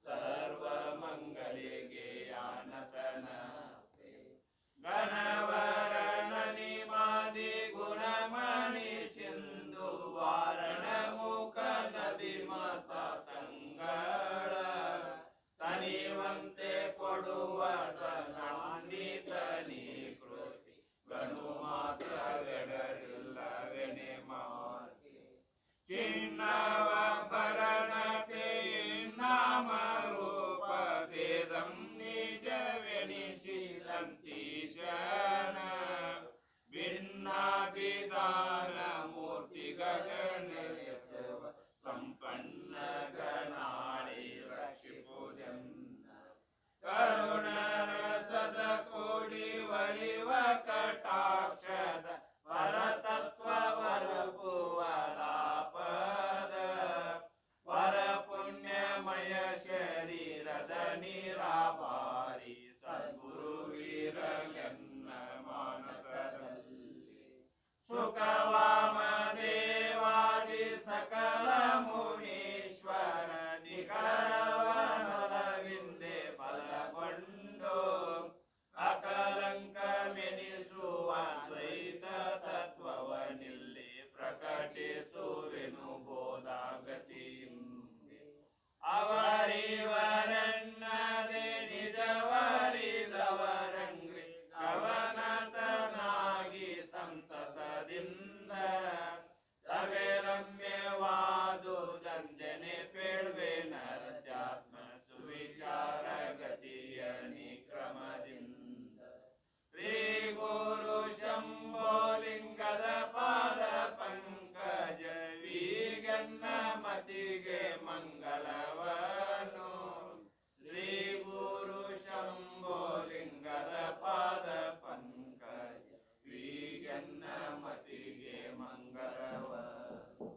ಸರ್ವಮಂಗಲಿಗೆ ಆನತನತೆ ಗಣವರಣಿ ಮಾದಿ ಗುಣಮಣಿ ಸಿಂಧು ವಾರಣ ಮುಖ ನಬಿಮತ ತಂಗಳ ತನಿವಂತೆ ಕೊಡುವ ತನಾನ್ವಿತನಿ ಕೃತಿ ಗಣು ಮಾತ್ರವೆಡರಿಲ್ಲವೆನೆ ಮಾರ್ಗೆ ಚಿನ್ನವ ಭರಣತೆ ನಾಮ ರೂಪ ಭೇದಂ ನಿಜವೆಣಿಸಿದಂತೀಶನ ಭಿನ್ನಾಭಿಧಾನ ಮೂರ್ತಿಗಳೆಸೆವ ಸಂಪನ್ನ ಗಣಾಳಿ ರಕ್ಷಿಪುದೆನ್ನ ಕರುಣರಸದ ಕೂಡಿ ವರಿವ ಕಟಾಕ್ಷದ ಪರತತ್ವ ವರಪುವಲಾಪದ ವರ ಪುಣ್ಯಮಯ ಶರೀರದ ನಿರಾಭಾರಿ ಸದ್ಗುರುವಿರಲೆನ್ನ ಮಾನಸದಲ್ಲಿ ಸುಖವಾಮ ದೇವಾದಿ ಸಕಲ ಮುನೀಶ್ವರ ನಿಖರವನಲವಿಂದೆ ಬಲಗೊಂಡು ಅಕಲಂಕ ಮೆನಿಸುವ ದ್ವೈತ ತತ್ವವನಿಲ್ಲಿ ಪ್ರಕಟಿಸುವೆನು ಬೋಧಾಗತಿಯಿಂದೆ ಅವರಿವರೆನ್ನದೆ ನಿಜವರಿದವರಂಗ್ರಿ ಕವನತನಾಗಿ ಸಂತಸದಿಂದ ಸವೆ ರಮ್ಯವಾದು ಜಂಜನೆ ಪೇಳ್ವೆ ನರತ್ಯಾತ್ಮ ಸುವಿಚಾರ ಗತಿಯ ನಿಕ್ರಮದಿಂದ ಶ್ರೀ ಗುರು ಶಂಭೋ ಲಿಂಗದ ಪಾದ ಪಂಕಜ ವೀಗನ್ನ ಮತಿಗೆ ಮಂಗಳವನು ಶ್ರೀ ಗುರು ಶಂಭೋ ಲಿಂಗದ ಪಾದ ಪಂಕಜ ವೀಗನ್ನ ಮತಿಗೆ ಮಂಗಳವನು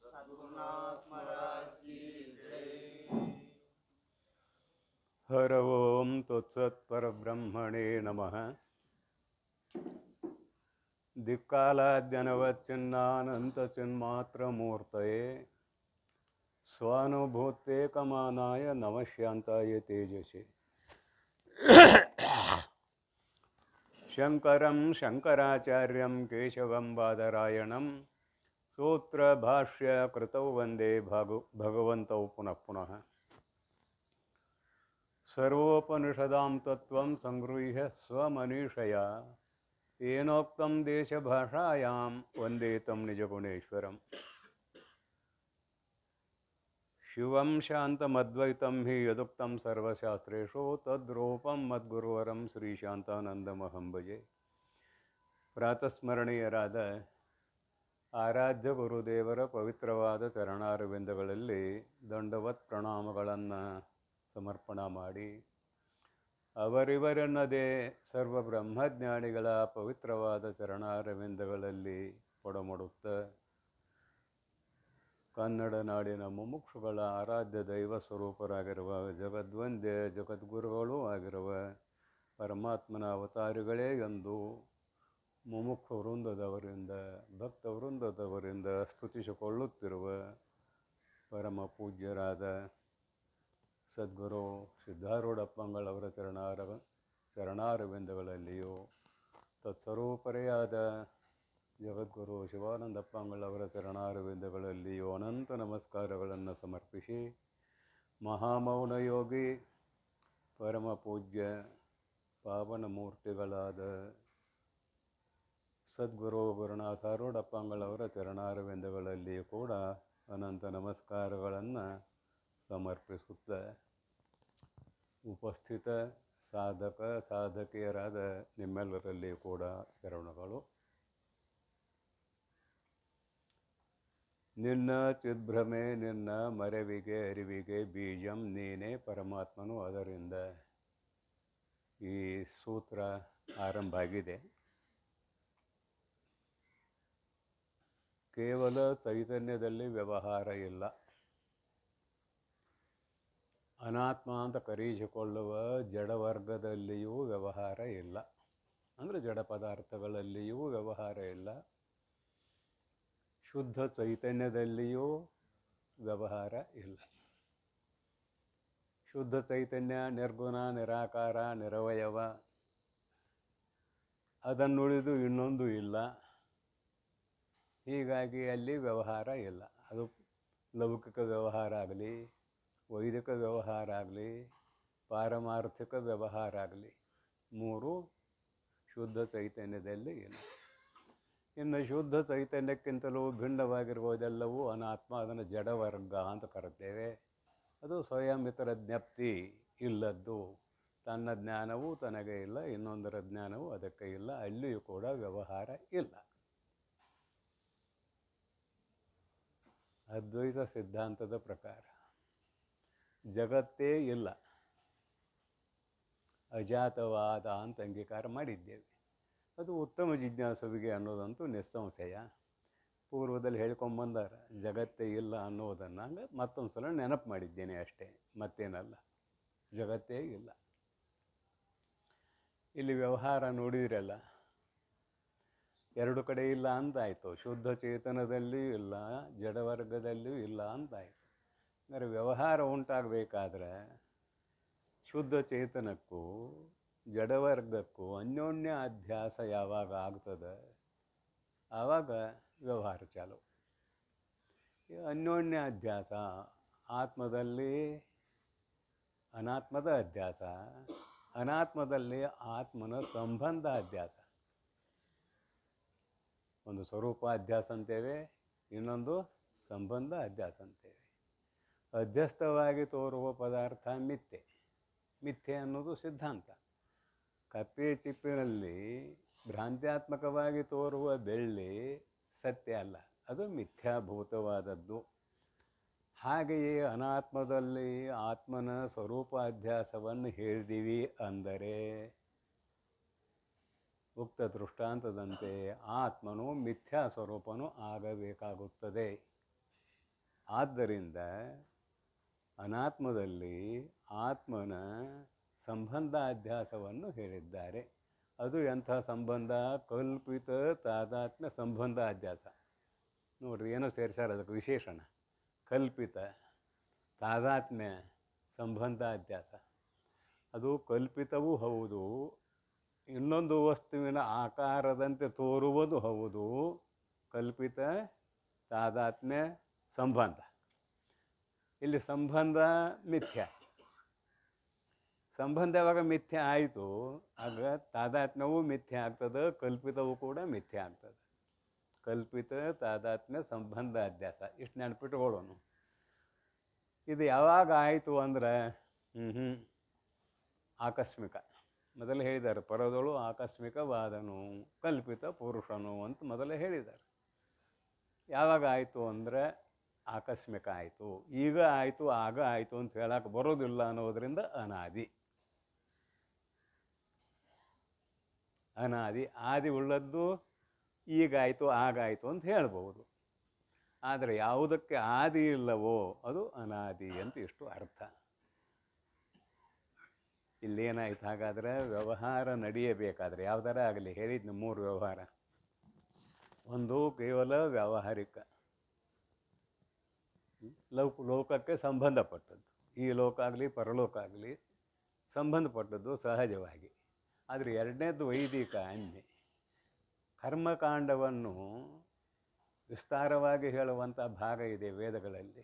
ಸದ್ಗುರುನಾಥ ಮಹಾರಾಜ್ ಕಿ ಜೈ. ಹರ ಓಂ ತತ್ಸತ್ ಪರಬ್ರಹ್ಮಣೇ ನಮಃ. ದಿಕ್ಕಾಲಾದ್ಯನವಚ್ಛಿನ್ನಾನಂತಚಿನ್ಮಾತ್ರಮೂರ್ತಯೇ ಸ್ವಾನುಭೂತೇಕಮಾನಾಯ ನಮಶ್ಯಾಂತಾಯ ತೇಜಸೆ ಶಂಕರಂ ಶಂಕರಾಚಾರ್ಯಂ ಕೇಶವಂ ಬಾದರಾಯಣಂ ಸೂತ್ರಭಾಷ್ಯ ಕೃತೌ ವಂದೇ ಭಗವಂತೌ ಪುನಃ ಪುನಃ. ಸರ್ವೋಪನಿಷದಾಂ ತತ್ವಂ ಸಂಗೃಹ್ಯ ಸ್ವಮನೀಷಯ ಏನೋಕ್ತಂ ದೇಶಭಾಷಾಯಾಂ ವಂದೇ ತಂ ನಿಜಗುಣೇಶ್ವರಂ. ಶಿವಂ ಶಾಂತಮದ್ವೈತಂ ಹಿ ಯದುಕ್ತಂ ಸರ್ವಶಾಸ್ತ್ರೇಷು ತದ್ರೂಪಂ ಮದ್ಗುರುವರಂ ಶ್ರೀಶಾಂತಾನಂದಮಹಂ ಭಜೆ. ಪ್ರಾತಸ್ಮರಣೀಯರಾದ ಆರಾಧ್ಯ ಗುರುದೇವರ ಪವಿತ್ರವಾದ ಚರಣಾರವಿಂದಗಳಲ್ಲಿ ದಂಡವತ್ ಪ್ರಣಾಮಗಳನ್ನು ಸಮರ್ಪಣ ಮಾಡಿ, ಅವರಿವರೆನ್ನದೇ ಸರ್ವ ಬ್ರಹ್ಮಜ್ಞಾನಿಗಳ ಪವಿತ್ರವಾದ ಚರಣಾರವಿಂದಗಳಲ್ಲಿ ಪೊಡಮಡುತ್ತ ಕನ್ನಡ ನಾಡಿನ ಮುಮುಕ್ಷುಗಳ ಆರಾಧ್ಯ ದೈವ ಸ್ವರೂಪರಾಗಿರುವ ಜಗದ್ವಂದ್ಯ ಜಗದ್ಗುರುಗಳೂ ಆಗಿರುವ ಪರಮಾತ್ಮನ ಅವತಾರಿಗಳೇ ಎಂದು ಮುಮುಕ್ಷು ವೃಂದದವರಿಂದ ಭಕ್ತ ವೃಂದದವರಿಂದ ಸ್ತುತಿಸಿಕೊಳ್ಳುತ್ತಿರುವ ಪರಮ ಪೂಜ್ಯರಾದ ಸದ್ಗುರು ಸಿದ್ಧಾರೂಢಪ್ಪಂಗಳವರ ಚರಣಾರವಿಂದಗಳಲ್ಲಿಯೂ ತತ್ಸ್ವರೂಪರೆಯಾದ ಜಗದ್ಗುರು ಶಿವಾನಂದಪ್ಪಂಗಳವರ ಚರಣಾರವಿಂದಗಳಲ್ಲಿಯೂ ಅನಂತ ನಮಸ್ಕಾರಗಳನ್ನು ಸಮರ್ಪಿಸಿ, ಮಹಾಮೌನ ಯೋಗಿ ಪರಮ ಪೂಜ್ಯ ಪಾವನ ಮೂರ್ತಿಗಳಾದ ಸದ್ಗುರು ಗುರುನಾಥಾರೂಢಪ್ಪಂಗಳವರ ಚರಣಾರವಿಂದಗಳಲ್ಲಿ ಕೂಡ ಅನಂತ ನಮಸ್ಕಾರಗಳನ್ನು ಸಮರ್ಪಿಸುತ್ತ, ಉಪಸ್ಥಿತ ಸಾಧಕ ಸಾಧಕಿಯರಾದ ನಿಮ್ಮೆಲ್ಲರಲ್ಲಿ ಕೂಡ ಶರಣಗಳು. ನಿನ್ನ ಚಿದ್ಭ್ರಮೆ ನಿನ್ನ ಮರೆವಿಗೆ ಅರಿವಿಗೆ ಬೀಜಂ ನೀನೇ ಪರಮಾತ್ಮನು. ಅದರಿಂದ ಈ ಸೂತ್ರ ಆರಂಭ ಆಗಿದೆ. ಕೇವಲ ಚೈತನ್ಯದಲ್ಲಿ ವ್ಯವಹಾರ ಇಲ್ಲ. ಅನಾತ್ಮ ಅಂತ ಕರೆಯಿಸಿಕೊಳ್ಳುವ ಜಡವರ್ಗದಲ್ಲಿಯೂ ವ್ಯವಹಾರ ಇಲ್ಲ. ಅಂದರೆ ಜಡ ಪದಾರ್ಥಗಳಲ್ಲಿಯೂ ವ್ಯವಹಾರ ಇಲ್ಲ. ಶುದ್ಧ ಚೈತನ್ಯದಲ್ಲಿಯೂ ವ್ಯವಹಾರ ಇಲ್ಲ. ಶುದ್ಧ ಚೈತನ್ಯ ನಿರ್ಗುಣ ನಿರಾಕಾರ ನಿರವಯವ, ಅದನ್ನುಳಿದು ಇನ್ನೊಂದು ಇಲ್ಲ. ಹೀಗಾಗಿ ಅಲ್ಲಿ ವ್ಯವಹಾರ ಇಲ್ಲ. ಅದು ಲೌಕಿಕ ವ್ಯವಹಾರ ಆಗಲಿ, ವೈದಿಕ ವ್ಯವಹಾರ ಆಗಲಿ, ಪಾರಮಾರ್ಥಿಕ ವ್ಯವಹಾರ ಆಗಲಿ, ಮೂರು ಶುದ್ಧ ಚೈತನ್ಯದಲ್ಲಿ ಇಲ್ಲ. ಇನ್ನು ಶುದ್ಧ ಚೈತನ್ಯಕ್ಕಿಂತಲೂ ಭಿನ್ನವಾಗಿರುವುದೆಲ್ಲವೂ ಅನಾತ್ಮ, ಅದನ್ನು ಜಡವರ್ಗ ಅಂತ ಕರೆತೇವೆ. ಅದು ಸ್ವಯಂ ಇತರ ಜ್ಞಪ್ತಿ ಇಲ್ಲದ್ದು, ತನ್ನ ಜ್ಞಾನವೂ ತನಗೆ ಇಲ್ಲ, ಇನ್ನೊಂದರ ಜ್ಞಾನವೂ ಅದಕ್ಕೆ ಇಲ್ಲ, ಅಲ್ಲಿಯೂ ಕೂಡ ವ್ಯವಹಾರ ಇಲ್ಲ. ಅದ್ವೈತ ಸಿದ್ಧಾಂತದ ಪ್ರಕಾರ ಜಗತ್ತೇ ಇಲ್ಲ, ಅಜಾತವಾದ ಅಂತ ಅಂಗೀಕಾರ ಮಾಡಿದ್ದೇವೆ. ಅದು ಉತ್ತಮ ಜಿಜ್ಞಾಸುವಿಗೆ ಅನ್ನೋದಂತೂ ನಿಸ್ಸಂಶಯ. ಪೂರ್ವದಲ್ಲಿ ಹೇಳ್ಕೊಂಬಂದಾರ ಜಗತ್ತೇ ಇಲ್ಲ ಅನ್ನೋದನ್ನು. ಹಂಗೆ ಮತ್ತೊಂದು ಸಲ ನೆನಪು ಮಾಡಿದ್ದೇನೆ ಅಷ್ಟೇ, ಮತ್ತೇನಲ್ಲ. ಜಗತ್ತೇ ಇಲ್ಲ. ಇಲ್ಲಿ ವ್ಯವಹಾರ ನೋಡಿದ್ರಲ್ಲ, ಎರಡು ಕಡೆ ಇಲ್ಲ ಅಂತಾಯಿತು. ಶುದ್ಧ ಚೇತನದಲ್ಲಿಯೂ ಇಲ್ಲ, ಜಡವರ್ಗದಲ್ಲಿಯೂ ಇಲ್ಲ ಅಂತಾಯಿತು. ಅಂದರೆ ವ್ಯವಹಾರ ಉಂಟಾಗಬೇಕಾದ್ರೆ ಶುದ್ಧ ಚೇತನಕ್ಕೂ ಜಡವರ್ಗಕ್ಕೂ ಅನ್ಯೋನ್ಯ ಅಧ್ಯಾಸ ಯಾವಾಗ ಆಗ್ತದೆ ಆವಾಗ ವ್ಯವಹಾರ ಚಾಲು. ಅನ್ಯೋನ್ಯ ಅಧ್ಯಾಸ ಆತ್ಮದಲ್ಲಿ ಅನಾತ್ಮದ ಅಧ್ಯಾಸ, ಅನಾತ್ಮದಲ್ಲಿ ಆತ್ಮನ ಸಂಬಂಧ ಅಧ್ಯಾಸ. ಒಂದು ಸ್ವರೂಪ ಅಧ್ಯಾಸ ಅಂತೇವೆ, ಇನ್ನೊಂದು ಸಂಬಂಧ ಅಧ್ಯಾಸ ಅಂತೇವೆ. ಅಧ್ಯಸ್ಥವಾಗಿ ತೋರುವ ಪದಾರ್ಥ ಮಿಥ್ಯೆ. ಮಿಥ್ಯೆ ಅನ್ನೋದು ಸಿದ್ಧಾಂತ. ಕಪ್ಪೆ ಚಿಪ್ಪಿನಲ್ಲಿ ಭ್ರಾಂತ್ಯಾತ್ಮಕವಾಗಿ ತೋರುವ ಬೆಳ್ಳಿ ಸತ್ಯ ಅಲ್ಲ, ಅದು ಮಿಥ್ಯಾಭೂತವಾದದ್ದು. ಹಾಗೆಯೇ ಅನಾತ್ಮದಲ್ಲಿ ಆತ್ಮನ ಸ್ವರೂಪ ಅಧ್ಯಾಸವನ್ನು ಹೇಳಿದೀವಿ ಅಂದರೆ ಉಕ್ತ ದೃಷ್ಟಾಂತದಂತೆ ಆತ್ಮನು ಮಿಥ್ಯಾ ಸ್ವರೂಪನು ಆಗಬೇಕಾಗುತ್ತದೆ. ಆದ್ದರಿಂದ ಅನಾತ್ಮದಲ್ಲಿ ಆತ್ಮನ ಸಂಬಂಧ ಅಧ್ಯಾಸವನ್ನು ಹೇಳಿದ್ದಾರೆ. ಅದು ಎಂಥ ಸಂಬಂಧ? ಕಲ್ಪಿತ ತಾದಾತ್ಮ್ಯ ಸಂಬಂಧ ಅಧ್ಯಾಸ. ನೋಡ್ರಿ, ಏನೋ ಸೇರಿಸಾರ ಅದಕ್ಕೆ ವಿಶೇಷಣ. ಕಲ್ಪಿತ ತಾದಾತ್ಮ್ಯ ಸಂಬಂಧ ಅಧ್ಯಾಸ. ಅದು ಕಲ್ಪಿತವೂ ಹೌದು, ಇನ್ನೊಂದು ವಸ್ತುವಿನ ಆಕಾರದಂತೆ ತೋರುವುದು ಹೌದು. ಕಲ್ಪಿತ ತಾದಾತ್ಮ್ಯ ಸಂಬಂಧ. ಇಲ್ಲಿ ಸಂಬಂಧ ಮಿಥ್ಯ. ಸಂಬಂಧ ಯಾವಾಗ ಮಿಥ್ಯ ಆಯಿತು ಆಗ ತಾದಾತ್ಮ್ಯವೂ ಮಿಥ್ಯ ಆಗ್ತದೆ, ಕಲ್ಪಿತವೂ ಕೂಡ ಮಿಥ್ಯ ಆಗ್ತದೆ. ಕಲ್ಪಿತ ತಾದಾತ್ಮ್ಯ ಸಂಬಂಧ ಅಧ್ಯಾಸ, ಇಷ್ಟು ನೆನಪಿಟ್ಕೊಳ್ಳೋಣ. ಇದು ಯಾವಾಗ ಆಯಿತು ಅಂದರೆ ಆಕಸ್ಮಿಕ. ಮೊದಲು ಹೇಳಿದ್ದಾರೆ, ಪರದಳು ಆಕಸ್ಮಿಕವಾದನು, ಕಲ್ಪಿತ ಪುರುಷನು ಅಂತ ಮೊದಲೇ ಹೇಳಿದ್ದಾರೆ. ಯಾವಾಗ ಆಯಿತು ಅಂದರೆ ಆಕಸ್ಮಿಕ ಆಯಿತು. ಈಗ ಆಯಿತು ಆಗ ಆಯಿತು ಅಂತ ಹೇಳಕ್ಕೆ ಬರೋದಿಲ್ಲ ಅನ್ನೋದರಿಂದ ಅನಾದಿ. ಅನಾದಿ ಆದಿ ಉಳ್ಳದ್ದು ಈಗಾಯಿತು ಆಗಾಯಿತು ಅಂತ ಹೇಳ್ಬೋದು. ಆದರೆ ಯಾವುದಕ್ಕೆ ಆದಿ ಇಲ್ಲವೋ ಅದು ಅನಾದಿ ಅಂತ ಇಷ್ಟು ಅರ್ಥ. ಇಲ್ಲೇನಾಯ್ತು ಹಾಗಾದರೆ? ವ್ಯವಹಾರ ನಡೆಯಬೇಕಾದ್ರೆ ಯಾವುದಾರ ಆಗಲಿ, ಹೇಳಿದ್ನು ಮೂರು ವ್ಯವಹಾರ. ಒಂದು ಕೇವಲ ವ್ಯಾವಹಾರಿಕ, ಲೋಕಕ್ಕೆ ಸಂಬಂಧಪಟ್ಟದ್ದು. ಈ ಲೋಕ ಆಗಲಿ ಪರಲೋಕ ಆಗಲಿ ಸಂಬಂಧಪಟ್ಟದ್ದು ಸಹಜವಾಗಿ. ಆದರೆ ಎರಡನೇದು ವೈದಿಕ ಅನ್ಯ. ಕರ್ಮಕಾಂಡವನ್ನು ವಿಸ್ತಾರವಾಗಿ ಹೇಳುವಂಥ ಭಾಗ ಇದೆ ವೇದಗಳಲ್ಲಿ.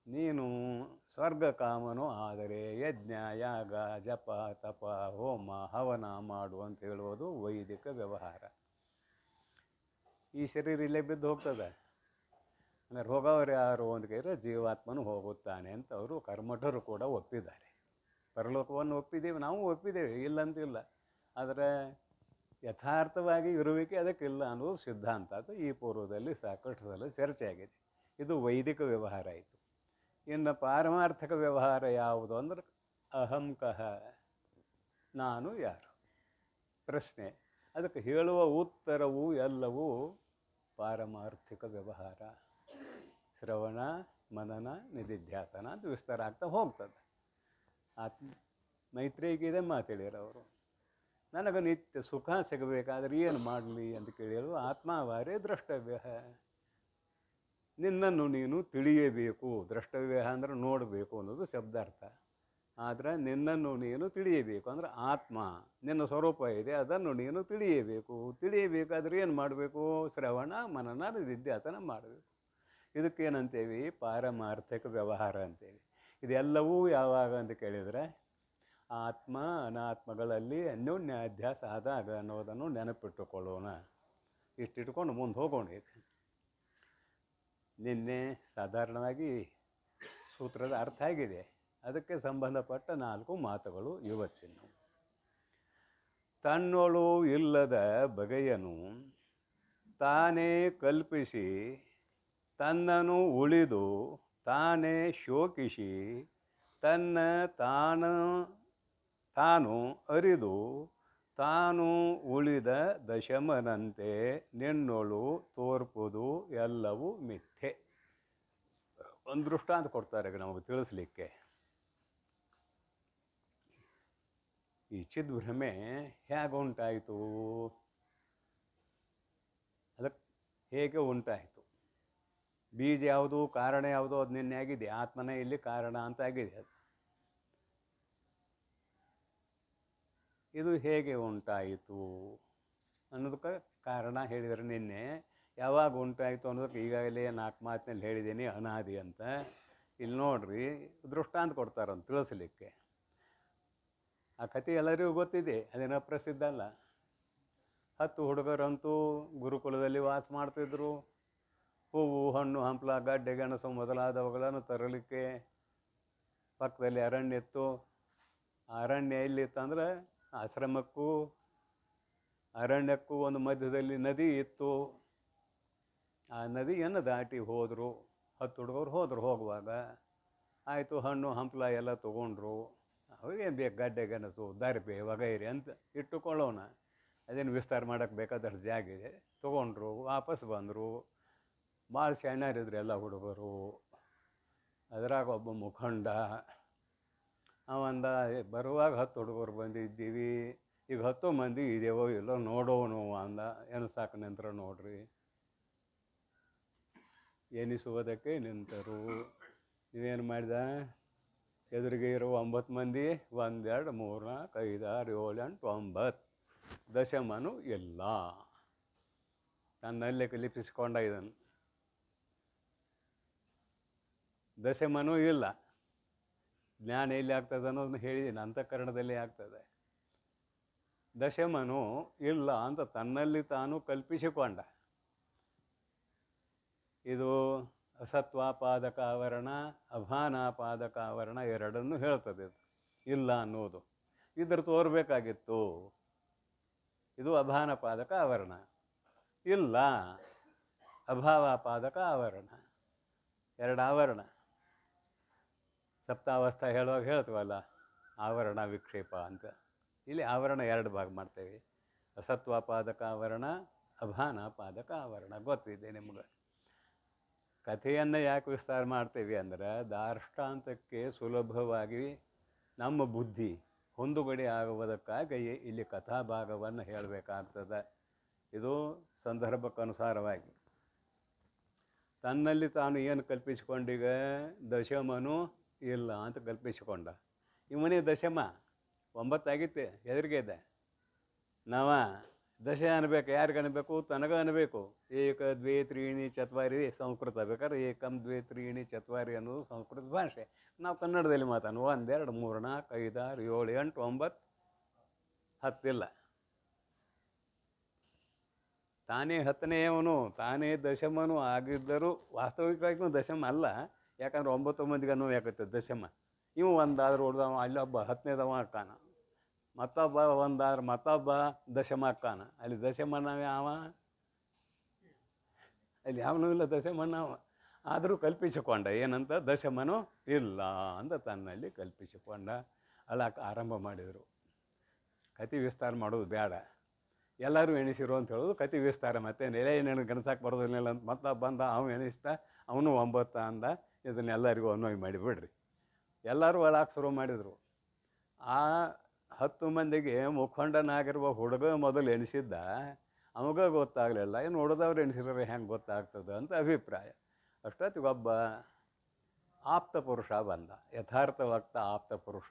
ನೀನು ಸ್ವರ್ಗ ಕಾಮನು ಆದರೆ ಯಜ್ಞ ಯಾಗ ಜಪ ತಪ ಹೋಮ ಹವನ ಮಾಡು ಅಂತ ಹೇಳುವುದು ವೈದಿಕ ವ್ಯವಹಾರ. ಈ ಶರೀರ ಇಲ್ಲೇ ಬಿದ್ದು ಹೋಗ್ತದೆ ಅಂದರೆ ಹೋಗೋರು ಯಾರು ಅಂತ ಕೇಳಿದ್ರೆ ಜೀವಾತ್ಮನು ಹೋಗುತ್ತಾನೆ ಅಂತ ಅವರು ಕರ್ಮಠರು ಕೂಡ ಒಪ್ಪಿದ್ದಾರೆ. ಪರಲೋಕವನ್ನು ಒಪ್ಪಿದ್ದೇವೆ, ನಾವು ಒಪ್ಪಿದ್ದೇವೆ, ಇಲ್ಲಂತಿಲ್ಲ. ಆದರೆ ಯಥಾರ್ಥವಾಗಿ ಇರುವಿಕೆ ಅದಕ್ಕಿಲ್ಲ ಅನ್ನೋದು ಸಿದ್ಧಾಂತ. ಅದು ಈ ಪೂರ್ವದಲ್ಲಿ ಸಾಕಷ್ಟು ಸಲ ಚರ್ಚೆ ಆಗಿದೆ. ಇದು ವೈದಿಕ ವ್ಯವಹಾರ ಆಯಿತು. ಇನ್ನು ಪಾರಮಾರ್ಥಿಕ ವ್ಯವಹಾರ ಯಾವುದು ಅಂದ್ರೆ ಅಹಂಕಃ, ನಾನು ಯಾರು ಪ್ರಶ್ನೆ. ಅದಕ್ಕೆ ಹೇಳುವ ಉತ್ತರವು ಎಲ್ಲವೂ ಪಾರಮಾರ್ಥಿಕ ವ್ಯವಹಾರ. ಶ್ರವಣ ಮನನ ನಿಧಿಧ್ಯಾಸನ ಅಂತ ವಿಸ್ತಾರ ಆಗ್ತಾ ಹೋಗ್ತದೆ. ಮೈತ್ರೇಯಿಗಿದೆ ಮಾತಾಡಿರೋರು. ನನಗೆ ನಿತ್ಯ ಸುಖ ಸಿಗಬೇಕಾದ್ರೆ ಏನು ಮಾಡಲಿ ಅಂತ ಕೇಳಿದ್ರು, ಆತ್ಮಾವಾರೇ ದ್ರಷ್ಟವ್ಯ. ನಿನ್ನನ್ನು ನೀನು ತಿಳಿಯಬೇಕು. ದ್ರಷ್ಟವ್ಯ ಅಂದರೆ ನೋಡಬೇಕು ಅನ್ನೋದು ಶಬ್ದಾರ್ಥ. ಆದರೆ ನಿನ್ನನ್ನು ನೀನು ತಿಳಿಯಬೇಕು ಅಂದರೆ ಆತ್ಮ ನಿನ್ನ ಸ್ವರೂಪ ಇದೆ, ಅದನ್ನು ನೀನು ತಿಳಿಯಬೇಕು. ತಿಳಿಯಬೇಕಾದ್ರೆ ಏನು ಮಾಡಬೇಕು? ಶ್ರವಣ ಮನನ ನಿಧಿಧ್ಯಾಸನ ಮಾಡಬೇಕು. ಇದಕ್ಕೇನಂತೇವಿ? ಪಾರಮಾರ್ಥಿಕ ವ್ಯವಹಾರ ಅಂತೇವಿ. ಇದೆಲ್ಲವೂ ಯಾವಾಗ ಅಂತ ಕೇಳಿದರೆ ಆತ್ಮ ಅನಾತ್ಮಗಳಲ್ಲಿ ಅನ್ಯೋನ್ಯ ಅಧ್ಯಾಸ ಆದಾಗ ಅನ್ನೋದನ್ನು ನೆನಪಿಟ್ಟುಕೊಳ್ಳೋಣ. ಇಷ್ಟಿಟ್ಕೊಂಡು ಮುಂದೆ ಹೋಗೋಣ. ನಿನ್ನೆ ಸಾಧಾರಣವಾಗಿ ಸೂತ್ರದ ಅರ್ಥ ಆಗಿದೆ. ಅದಕ್ಕೆ ಸಂಬಂಧಪಟ್ಟ 4 ಮಾತುಗಳು ಇವತ್ತಿನ. ತನ್ನೊಳು ಇಲ್ಲದ ಬಗೆಯನು ತಾನೇ ಕಲ್ಪಿಸಿ ತನ್ನನು ಉಳಿದು ತಾನೇ ಶೋಕಿಸಿ ತನ್ನ ತಾನು ಅರಿದು ತಾನು ಉಳಿದ ದಶಮನಂತೆ ನಿನ್ನೊಳು ತೋರ್ಪುದು ಎಲ್ಲವೂ ಮಿಥ್ಯೆ. ಒಂದು ದೃಷ್ಟಾಂತ ಕೊಡ್ತಾರೆ ನಮಗೆ ತಿಳಿಸ್ಲಿಕ್ಕೆ. ಈ ಚಿದ್ಭ್ರಮೆ ಹೇಗೆ ಉಂಟಾಯಿತು? ಅದಕ್ಕೆ ಹೇಗೆ ಉಂಟಾಯಿತು? ಬೀಜ ಯಾವುದು, ಕಾರಣ ಯಾವುದು, ಅದು ನಿನ್ನೆ ಆಗಿದೆ. ಆತ್ಮನೇ ಇಲ್ಲಿ ಕಾರಣ ಅಂತ ಆಗಿದೆ. ಅದು ಇದು ಹೇಗೆ ಉಂಟಾಯಿತು ಅನ್ನೋದಕ್ಕೆ ಕಾರಣ ಹೇಳಿದರೆ ನಿನ್ನೆ. ಯಾವಾಗ ಉಂಟಾಯಿತು ಅನ್ನೋದಕ್ಕೆ ಈಗಾಗಲೇ 4 ಮಾತಿನಲ್ಲಿ ಹೇಳಿದ್ದೀನಿ, ಅನಾದಿ ಅಂತ. ಇಲ್ಲಿ ನೋಡ್ರಿ, ದೃಷ್ಟಾಂತ ಕೊಡ್ತಾರಂತ ತಿಳಿಸ್ಲಿಕ್ಕೆ. ಆ ಕಥೆ ಎಲ್ಲರಿಗೂ ಗೊತ್ತಿದೆ, ಅದೇನೋ ಪ್ರಸಿದ್ಧ ಅಲ್ಲ. 10 ಹುಡುಗರಂತೂ ಗುರುಕುಲದಲ್ಲಿ ವಾಸ ಮಾಡ್ತಿದ್ರು. ಹೂವು, ಹಣ್ಣು, ಹಂಪಲ, ಗಡ್ಡೆ, ಗೆಣಸು ಮೊದಲಾದವುಗಳನ್ನು ತರಲಿಕ್ಕೆ ಪಕ್ಕದಲ್ಲಿ ಅರಣ್ಯ ಇತ್ತು. ಆ ಅರಣ್ಯ ಎಲ್ಲಿತ್ತಂದ್ರೆ ಆಶ್ರಮಕ್ಕೂ ಅರಣ್ಯಕ್ಕೂ ಒಂದು ಮಧ್ಯದಲ್ಲಿ ನದಿ ಇತ್ತು. ಆ ನದಿಯನ್ನು ದಾಟಿ ಹೋದರು. 10 ಹುಡುಗರು ಹೋದರು. ಹೋಗುವಾಗ ಆಯಿತು, ಹಣ್ಣು ಹಂಪಲ ಎಲ್ಲ ತೊಗೊಂಡ್ರು. ಅವ್ರಿಗೇನು ಬೇಕು, ಗಡ್ಡೆ ಗೆಣಸು ದರ್ಬೆ ವಗೈರೆ ಅಂತ ಇಟ್ಟುಕೊಳ್ಳೋಣ. ಅದೇನು ವಿಸ್ತಾರ ಮಾಡೋಕ್ಕೆ ಬೇಕಾದಷ್ಟು ಜಾಗ ಇದೆ. ತೊಗೊಂಡ್ರು, ವಾಪಸ್ ಬಂದರು. ಭಾಳ ಶಾಣ್ಯರಿದ್ರು ಎಲ್ಲ ಹುಡುಗರು. ಅದರಾಗ ಒಬ್ಬ ಮುಖಂಡ ಅವಂದ, ಬರುವಾಗ 10 ಹುಡುಗರು ಬಂದಿದ್ದೀವಿ, ಈಗ 10 ಮಂದಿ ಇದೇವೋ ಇಲ್ಲೋ ನೋಡೋನು ಅಂದ. ಎನಿಸಾಕ ನಿಂತರ ನೋಡ್ರಿ, ಎನಿಸುವುದಕ್ಕೆ ನಿಂತರು. ನೀವೇನು ಮಾಡಿದ? ಎದುರಿಗೆ ಇರೋ 9 ಮಂದಿ 1 2 3 4 5 6 7 8 9 ದಶಮನು ಇಲ್ಲ. ತನ್ನಲ್ಲೇ ಕಲಿಪಿಸಿಕೊಂಡ ಇದನ್ನು. ದಶಮನು ಇಲ್ಲ. ಜ್ಞಾನ ಎಲ್ಲಿ ಆಗ್ತದೆ ಅನ್ನೋದನ್ನ ಹೇಳಿದ್ದೀನಿ, ಅಂತಃಕರಣದಲ್ಲಿ ಆಗ್ತದೆ. ದಶಮನು ಇಲ್ಲ ಅಂತ ತನ್ನಲ್ಲಿ ತಾನು ಕಲ್ಪಿಸಿಕೊಂಡ. ಇದು ಅಸತ್ವಾಪಾದಕ ಆವರಣ, ಅಭಾನಾಪಾದಕ ಆವರಣ ಎರಡನ್ನೂ ಹೇಳ್ತದೆ. ಇದು ಇಲ್ಲ ಅನ್ನೋದು ಇದ್ರ ತೋರ್ಬೇಕಾಗಿತ್ತು. ಇದು ಅಭಾನಪಾದಕ ಆವರಣ. ಇಲ್ಲ ಅಭಾವಾಪಾದಕ ಆವರಣ. 2 ಆವರಣ. ಸಪ್ತಾವಸ್ಥಾ ಹೇಳುವಾಗ ಹೇಳ್ತೀವಲ್ಲ, ಆವರಣ ವಿಕ್ಷೇಪ ಅಂತ. ಇಲ್ಲಿ ಆವರಣ 2 ಭಾಗ ಮಾಡ್ತೇವೆ. ಅಸತ್ವಾಪಾದಕ ಆವರಣ, ಅಭಾನಾಪಾದಕ ಆವರಣ. ಗೊತ್ತಿದೆ ನಿಮ್ಗೆ. ಕಥೆಯನ್ನು ಯಾಕೆ ವಿಸ್ತಾರ ಮಾಡ್ತೇವೆ ಅಂದರೆ ದಾರ್ಷ್ಟಾಂತಕ್ಕೆ ಸುಲಭವಾಗಿ ನಮ್ಮ ಬುದ್ಧಿ ಹೊಂದುಗಡೆ ಆಗುವುದಕ್ಕಾಗಿ ಇಲ್ಲಿ ಕಥಾಭಾಗವನ್ನು ಹೇಳಬೇಕಾಗ್ತದೆ. ಇದು ಸಂದರ್ಭಕ್ಕನುಸಾರವಾಗಿ. ತನ್ನಲ್ಲಿ ತಾನು ಏನು ಕಲ್ಪಿಸಿಕೊಂಡೀಗ? ದಶಮನು ಇಲ್ಲ ಅಂತ ಕಲ್ಪಿಸಿಕೊಂಡ. ಇವನೇ ದಶಮ. 9 ಆಗಿತ್ತೆ, ಎದುರಿಗೆ ಇದೆ. ನವ ದಶ ಅನ್ಬೇಕು. ಯಾರಿಗೆ ಅನ್ಬೇಕು? ತನಗೆ ಅನ್ಬೇಕು. 1 2 3 4 ಸಂಸ್ಕೃತ. ಬೇಕಾದ್ರೆ 1 2 3 4 ಅನ್ನೋದು ಸಂಸ್ಕೃತ ಭಾಷೆ. ನಾವು ಕನ್ನಡದಲ್ಲಿ ಮಾತಾಡೋಣ. 1 2 3 4 5 6 7 8 9 10 ಇಲ್ಲ. ತಾನೇ 10ನೇಯವನು, ತಾನೇ ದಶಮನು ಆಗಿದ್ದರೂ ವಾಸ್ತವಿಕವಾಗಿ ದಶಮ ಅಲ್ಲ. ಯಾಕಂದ್ರೆ 9 ಮಂದಿಗೆ ಅನ್ನೋ ಯಾಕತ್ತೆ ದಶಮ. ಇವು ಒಂದಾದ್ರೂ ಹೊಡೆದವ, ಅಲ್ಲೊಬ್ಬ 10ನೇದವ ಅಕ್ಕಾನ, ಮತ್ತೊಬ್ಬ ಒಂದಾದ್ರೆ ಮತ್ತೊಬ್ಬ ದಶಮ ಅಕ್ಕಾನ. ಅಲ್ಲಿ ದಶಮನ ಯಾವ? ಅಲ್ಲಿ ಯಾವನೂ ಇಲ್ಲ ದಶಮನ. ಆದರೂ ಕಲ್ಪಿಸಿಕೊಂಡ. ಏನಂತ? ದಶಮನು ಇಲ್ಲ ಅಂತ ತನ್ನಲ್ಲಿ ಕಲ್ಪಿಸಿಕೊಂಡ. ಅಲ್ಲಕ್ಕೆ ಆರಂಭ ಮಾಡಿದರು. ಕತೆ ವಿಸ್ತಾರ ಮಾಡೋದು ಬೇಡ, ಎಲ್ಲರೂ ಎಣಿಸಿರು ಅಂತ ಹೇಳೋದು ಕತೆ ವಿಸ್ತಾರ. ಮತ್ತೆ ನೆಲೆ ಏನೇನು ಗಣಸಾಕ್ ಬರೋದಿಲ್ಲ ಅಂತ ಮತ್ತೊಬ್ಬ ಬಂದ, ಅವನು ಎಣಿಸ್ತಾ ಅವನು 9 ಅಂದ. ಇದನ್ನೆಲ್ಲರಿಗೂ ಅನ್ವಯ ಮಾಡಿಬಿಡ್ರಿ. ಎಲ್ಲರೂ ಒಳಗೆ ಶುರು ಮಾಡಿದರು. ಆ 10 ಮಂದಿಗೆ ಮುಖಂಡನಾಗಿರುವ ಹುಡುಗ ಮೊದಲು ಎಣಿಸಿದ್ದ, ಅವಾಗ ಗೊತ್ತಾಗಲಿಲ್ಲ. ಏನು ಉಳಿದವ್ರು ಎಣಿಸಿದ್ರೆ ಹೆಂಗೆ ಗೊತ್ತಾಗ್ತದೆ ಅಂತ ಅಭಿಪ್ರಾಯ. ಅಷ್ಟೊತ್ತಿಗೊಬ್ಬ ಆಪ್ತ ಪುರುಷ ಬಂದ. ಯಥಾರ್ಥ ವಕ್ತ ಆಪ್ತ ಪುರುಷ,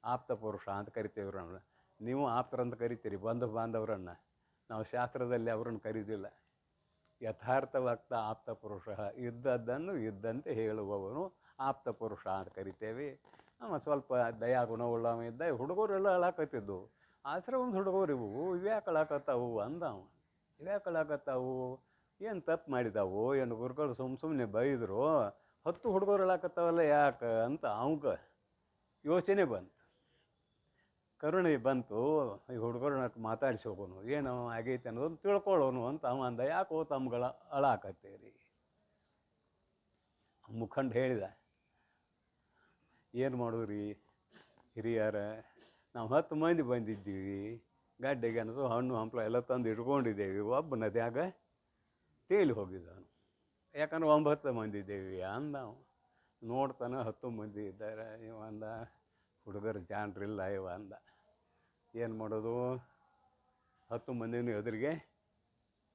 ಆಪ್ತ ಪುರುಷ ಅಂತ ಕರಿತೀವಿ ಇವ್ರನ್ನ. ನೀವು ಆಪ್ತರಂತ ಕರಿತೀರಿ ಬಂಧು ಬಾಂಧವರನ್ನು, ನಾವು ಶಾಸ್ತ್ರದಲ್ಲಿ ಅವ್ರನ್ನ ಕರೀದಿಲ್ಲ. ಯಥಾರ್ಥ ವಕ್ತ ಆಪ್ತ ಪುರುಷ, ಇದ್ದದ್ದನ್ನು ಇದ್ದಂತೆ ಹೇಳುವವನು ಆಪ್ತ ಪುರುಷ ಅಂತ ಕರಿತೇವೆ. ಅವ ಸ್ವಲ್ಪ ದಯಾಗುಣವುಳ್ಳವ ಇದ್ದ. ಹುಡುಗರೆಲ್ಲ ಅಳಾಕತ್ತಿದ್ದು, ಆಶ್ರಮದ ಹುಡುಗರು ಇವ್ಯಾಕೆ ಅಳಾಕತ್ತಾವು ಅಂದ ಅವ. ಇವ್ಯಾಕೆ ಅಳಾಕತ್ತಾವು, ಏನು ತಪ್ಪು ಮಾಡಿದಾವು, ಏನು ಗುರುಗಳು ಸುಮ್ಮನೆ ಬೈದರು, 10 ಹುಡುಗರು ಅಳಾಕತ್ತಾವಲ್ಲ ಯಾಕೆ ಅಂತ ಅವಂಗ ಯೋಚನೆ ಬಂತು, ಕರುಣೆ ಬಂತು. ಈ ಹುಡುಗರನ್ನ ಮಾತಾಡಿಸಿ ಹೋಗೋನು, ಏನು ಆಗೈತೆ ಅನ್ನೋದನ್ನು ತಿಳ್ಕೊಳ್ಳೋನು ಅಂತ ಅವ ಅಂದ. ಯಾಕೋ ತಮ್ಗಳ ಅಳಾಕತ್ತೀರಿ? ಮುಖಂಡ ಹೇಳಿದ, ಏನು ಮಾಡೋರಿ ಹಿರಿಯರ, ನಾವು 10 ಮಂದಿ ಬಂದಿದ್ದೀವಿ, ಗಡ್ಡೆಗೆ ಅನ್ನೋದು ಹಣ್ಣು ಹಂಪಲ ಎಲ್ಲ ತಂದು ಇಟ್ಕೊಂಡಿದ್ದೇವೆ. ಒಬ್ಬ ನದಿಯಾಗ ತೇಲಿ ಹೋಗಿದ್ದಾನು, ಯಾಕಂದ್ರೆ 9 ಮಂದಿ ಇದ್ದೇವೆ ಅಂದ. ನೋಡ್ತಾನೆ 10 ಮಂದಿ ಇದ್ದಾರೆ. ಇವ ಅಂದ, ಹುಡುಗರು ಜಾಣ್ರಿಲ್ಲ ಇವ ಅಂದ. ಏನು ಮಾಡೋದು, 10 ಮಂದಿನೂ ಎದುರಿಗೆ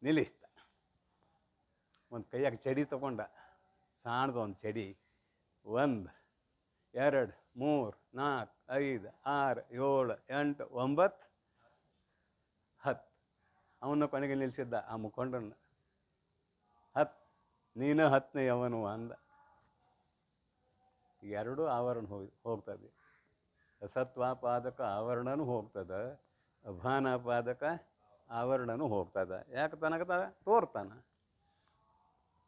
ನಿಲ್ಲಿಸ್ತ. ಒಂದು ಕೈಯಾಗ ಚಡಿ ತಗೊಂಡ, ಸಾಣದ ಒಂದು ಚಡಿ. 1 2 3 4 5 6 7 8 9 10. ಅವನ ಕೊನೆಗೆ ನಿಲ್ಲಿಸಿದ್ದ ಆ ಮುಖಂಡನ. 10 ನೀನು 10ನೇ ಅವನು ಅಂದ. 2 ಆವರಣ ಹೋಗ್ತದೆ. ಅಸತ್ವಾಪಾದಕ ಆವರಣನೂ ಹೋಗ್ತದೆ, ಅಭಾನಾಪಾದಕ ಆವರಣನೂ ಹೋಗ್ತದೆ. ಯಾಕೆ ತನಕ ತೋರ್ತಾನೆ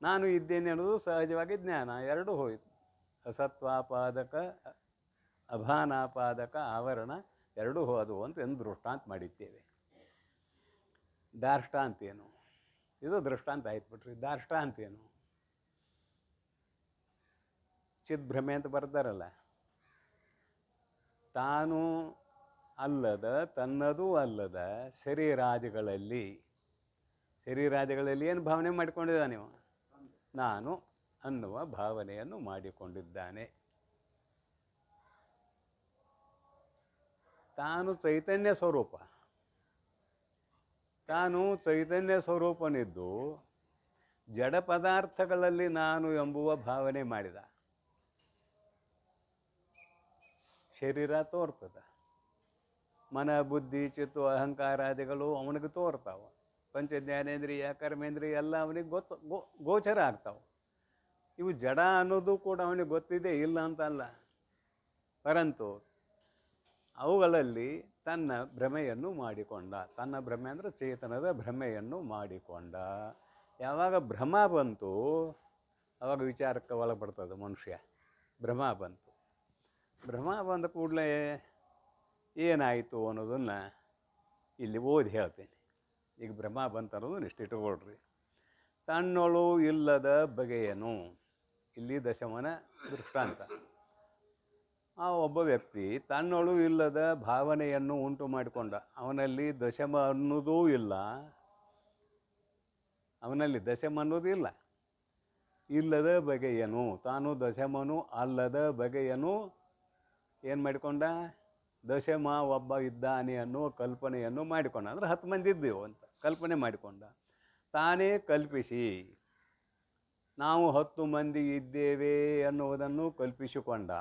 ನಾನು ಇದ್ದೇನೆ ಅನ್ನೋದು ಸಹಜವಾಗಿ ಜ್ಞಾನ. 2 ಹೋಯ್ತು. ಅಸತ್ವಾಪಾದಕ ಅಭಾನಾಪಾದಕ ಆವರಣ 2 ಹೋದವು ಅಂತ ಎಂದು ದೃಷ್ಟಾಂತ ಮಾಡಿದ್ದೇವೆ. ದಾರ್ಷ್ಟಾಂತ ಏನು? ಇದು ದೃಷ್ಟಾಂತ ಆಯ್ತು ಬಿಟ್ರಿ. ದಾರ್ಷ್ಟಾಂತ ಏನು? ಚಿದ್ಭ್ರಮೆ ಅಂತ ಬರ್ತಾರಲ್ಲ, ತಾನು ಅಲ್ಲದ, ತನ್ನದೂ ಅಲ್ಲದ ಶರೀರಾದಿಗಳಲ್ಲಿ ಏನು ಭಾವನೆ ಮಾಡಿಕೊಂಡಿದ್ದಾನೆ? ನಾನು ಅನ್ನುವ ಭಾವನೆಯನ್ನು ಮಾಡಿಕೊಂಡಿದ್ದಾನೆ. ತಾನು ಚೈತನ್ಯ ಸ್ವರೂಪ, ತಾನು ಚೈತನ್ಯ ಸ್ವರೂಪನಿದ್ದು ಜಡ ಪದಾರ್ಥಗಳಲ್ಲಿ ನಾನು ಎಂಬುವ ಭಾವನೆ ಮಾಡಿದ. ಶರೀರ ತೋರ್ತದ, ಮನ ಬುದ್ಧಿ ಚಿತ್ತು ಅಹಂಕಾರಾದಿಗಳು ಅವನಿಗೆ ತೋರ್ತಾವ. ಪಂಚಜ್ಞಾನೇಂದ್ರಿಯ ಕರ್ಮೇಂದ್ರಿಯ ಎಲ್ಲ ಅವನಿಗೆ ಗೋಚರ ಆಗ್ತಾವೆ. ಇವು ಜಡ ಅನ್ನೋದು ಕೂಡ ಅವನಿಗೆ ಗೊತ್ತಿದೆ, ಇಲ್ಲ ಅಂತಲ್ಲ. ಪರಂತು ಅವುಗಳಲ್ಲಿ ತನ್ನ ಭ್ರಮೆಯನ್ನು ಮಾಡಿಕೊಂಡ. ತನ್ನ ಭ್ರಮೆ ಅಂದರೆ ಚೇತನದ ಭ್ರಮೆಯನ್ನು ಮಾಡಿಕೊಂಡ. ಯಾವಾಗ ಭ್ರಮ ಬಂತು ಆವಾಗ ವಿಚಾರಕ್ಕೆ ಒಳಪಡ್ತದೆ ಮನುಷ್ಯ. ಭ್ರಮ ಬಂತು. ಭ್ರಮ ಬಂದ ಕೂಡಲೇ ಏನಾಯಿತು ಅನ್ನೋದನ್ನು ಇಲ್ಲಿ ಓದಿ ಹೇಳ್ತೇನೆ. ಈಗ ಭ್ರಮ ಬಂತು ಅನ್ನೋದನ್ನು ಇಷ್ಟಿಟ್ಕೊಳ್ರಿ. ತನ್ನೊಳು ಇಲ್ಲದ ಬಗೆಯನು, ಇಲ್ಲಿ ದಶಮನ ದೃಷ್ಟಾಂತ. ಆ ಒಬ್ಬ ವ್ಯಕ್ತಿ ತನ್ನೊಳು ಇಲ್ಲದ ಭಾವನೆಯನ್ನು ಉಂಟು ಮಾಡಿಕೊಂಡ. ಅವನಲ್ಲಿ ದಶಮ ಅನ್ನೋದೂ ಇಲ್ಲ, ಅವನಲ್ಲಿ ದಶಮ ಅನ್ನೋದು ಇಲ್ಲ. ಇಲ್ಲದ ಬಗೆಯನು, ತಾನು ದಶಮನು ಅಲ್ಲದ ಬಗೆಯನು ಏನು ಮಾಡಿಕೊಂಡ? ದಶಮ ಒಬ್ಬ ಇದ್ದಾನೆ ಅನ್ನುವ ಕಲ್ಪನೆಯನ್ನು ಮಾಡಿಕೊಂಡ. ಅಂದರೆ 10 ಮಂದಿ ಇದ್ದೇವೆ ಅಂತ ಕಲ್ಪನೆ ಮಾಡಿಕೊಂಡ. ತಾನೇ ಕಲ್ಪಿಸಿ ನಾವು 10 ಮಂದಿ ಇದ್ದೇವೆ ಅನ್ನುವುದನ್ನು ಕಲ್ಪಿಸಿಕೊಂಡ.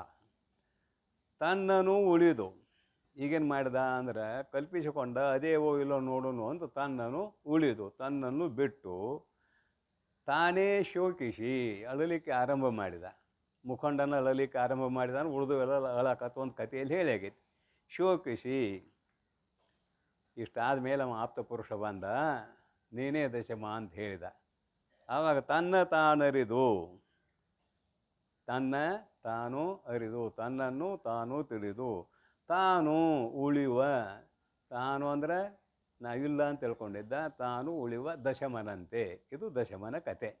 ತನ್ನನು ಉಳಿದು ಈಗೇನು ಮಾಡಿದ ಅಂದ್ರೆ, ಕಲ್ಪಿಸಿಕೊಂಡ ಅದೇವೋ ಇಲ್ಲೋ ನೋಡೋನು ಅಂತ ತನ್ನನು ಉಳಿದು, ತನ್ನನ್ನು ಬಿಟ್ಟು ತಾನೇ ಶೋಕಿಸಿ ಅಳಲಿಕ್ಕೆ ಆರಂಭ ಮಾಡಿದ. ಮುಖಂಡನ ಅಳಲಿಕ್ಕೆ ಆರಂಭ ಮಾಡಿದ. ಉಳಿದು ಎಲ್ಲ ಅಳಕತ್ತ ಒಂದು ಕಥೆಯಲ್ಲಿ ಹೇಳಿ ಆಗೈತಿ. ಶೋಕಿಸಿ ಇಷ್ಟಾದ ಮೇಲೆ ಅವ ಆಪ್ತ ಪುರುಷ ಬಂದ, ನೀನೇ ದಶಮ ಅಂತ ಹೇಳಿದ. ಆವಾಗ ತನ್ನ ತಾನರಿದು, ತನ್ನ ತಾನು ಅರಿದು, ತನ್ನನ್ನು ತಾನು ತಿಳಿದು, ತಾನು ಉಳಿಯುವ, ತಾನು ಅಂದರೆ ನಾವಿಲ್ಲ ಅಂತ ತಿಳ್ಕೊಂಡಿದ್ದ, ತಾನು ಉಳಿಯುವ ದಶಮನಂತೆ. ಇದು ದಶಮನ ಕತೆ.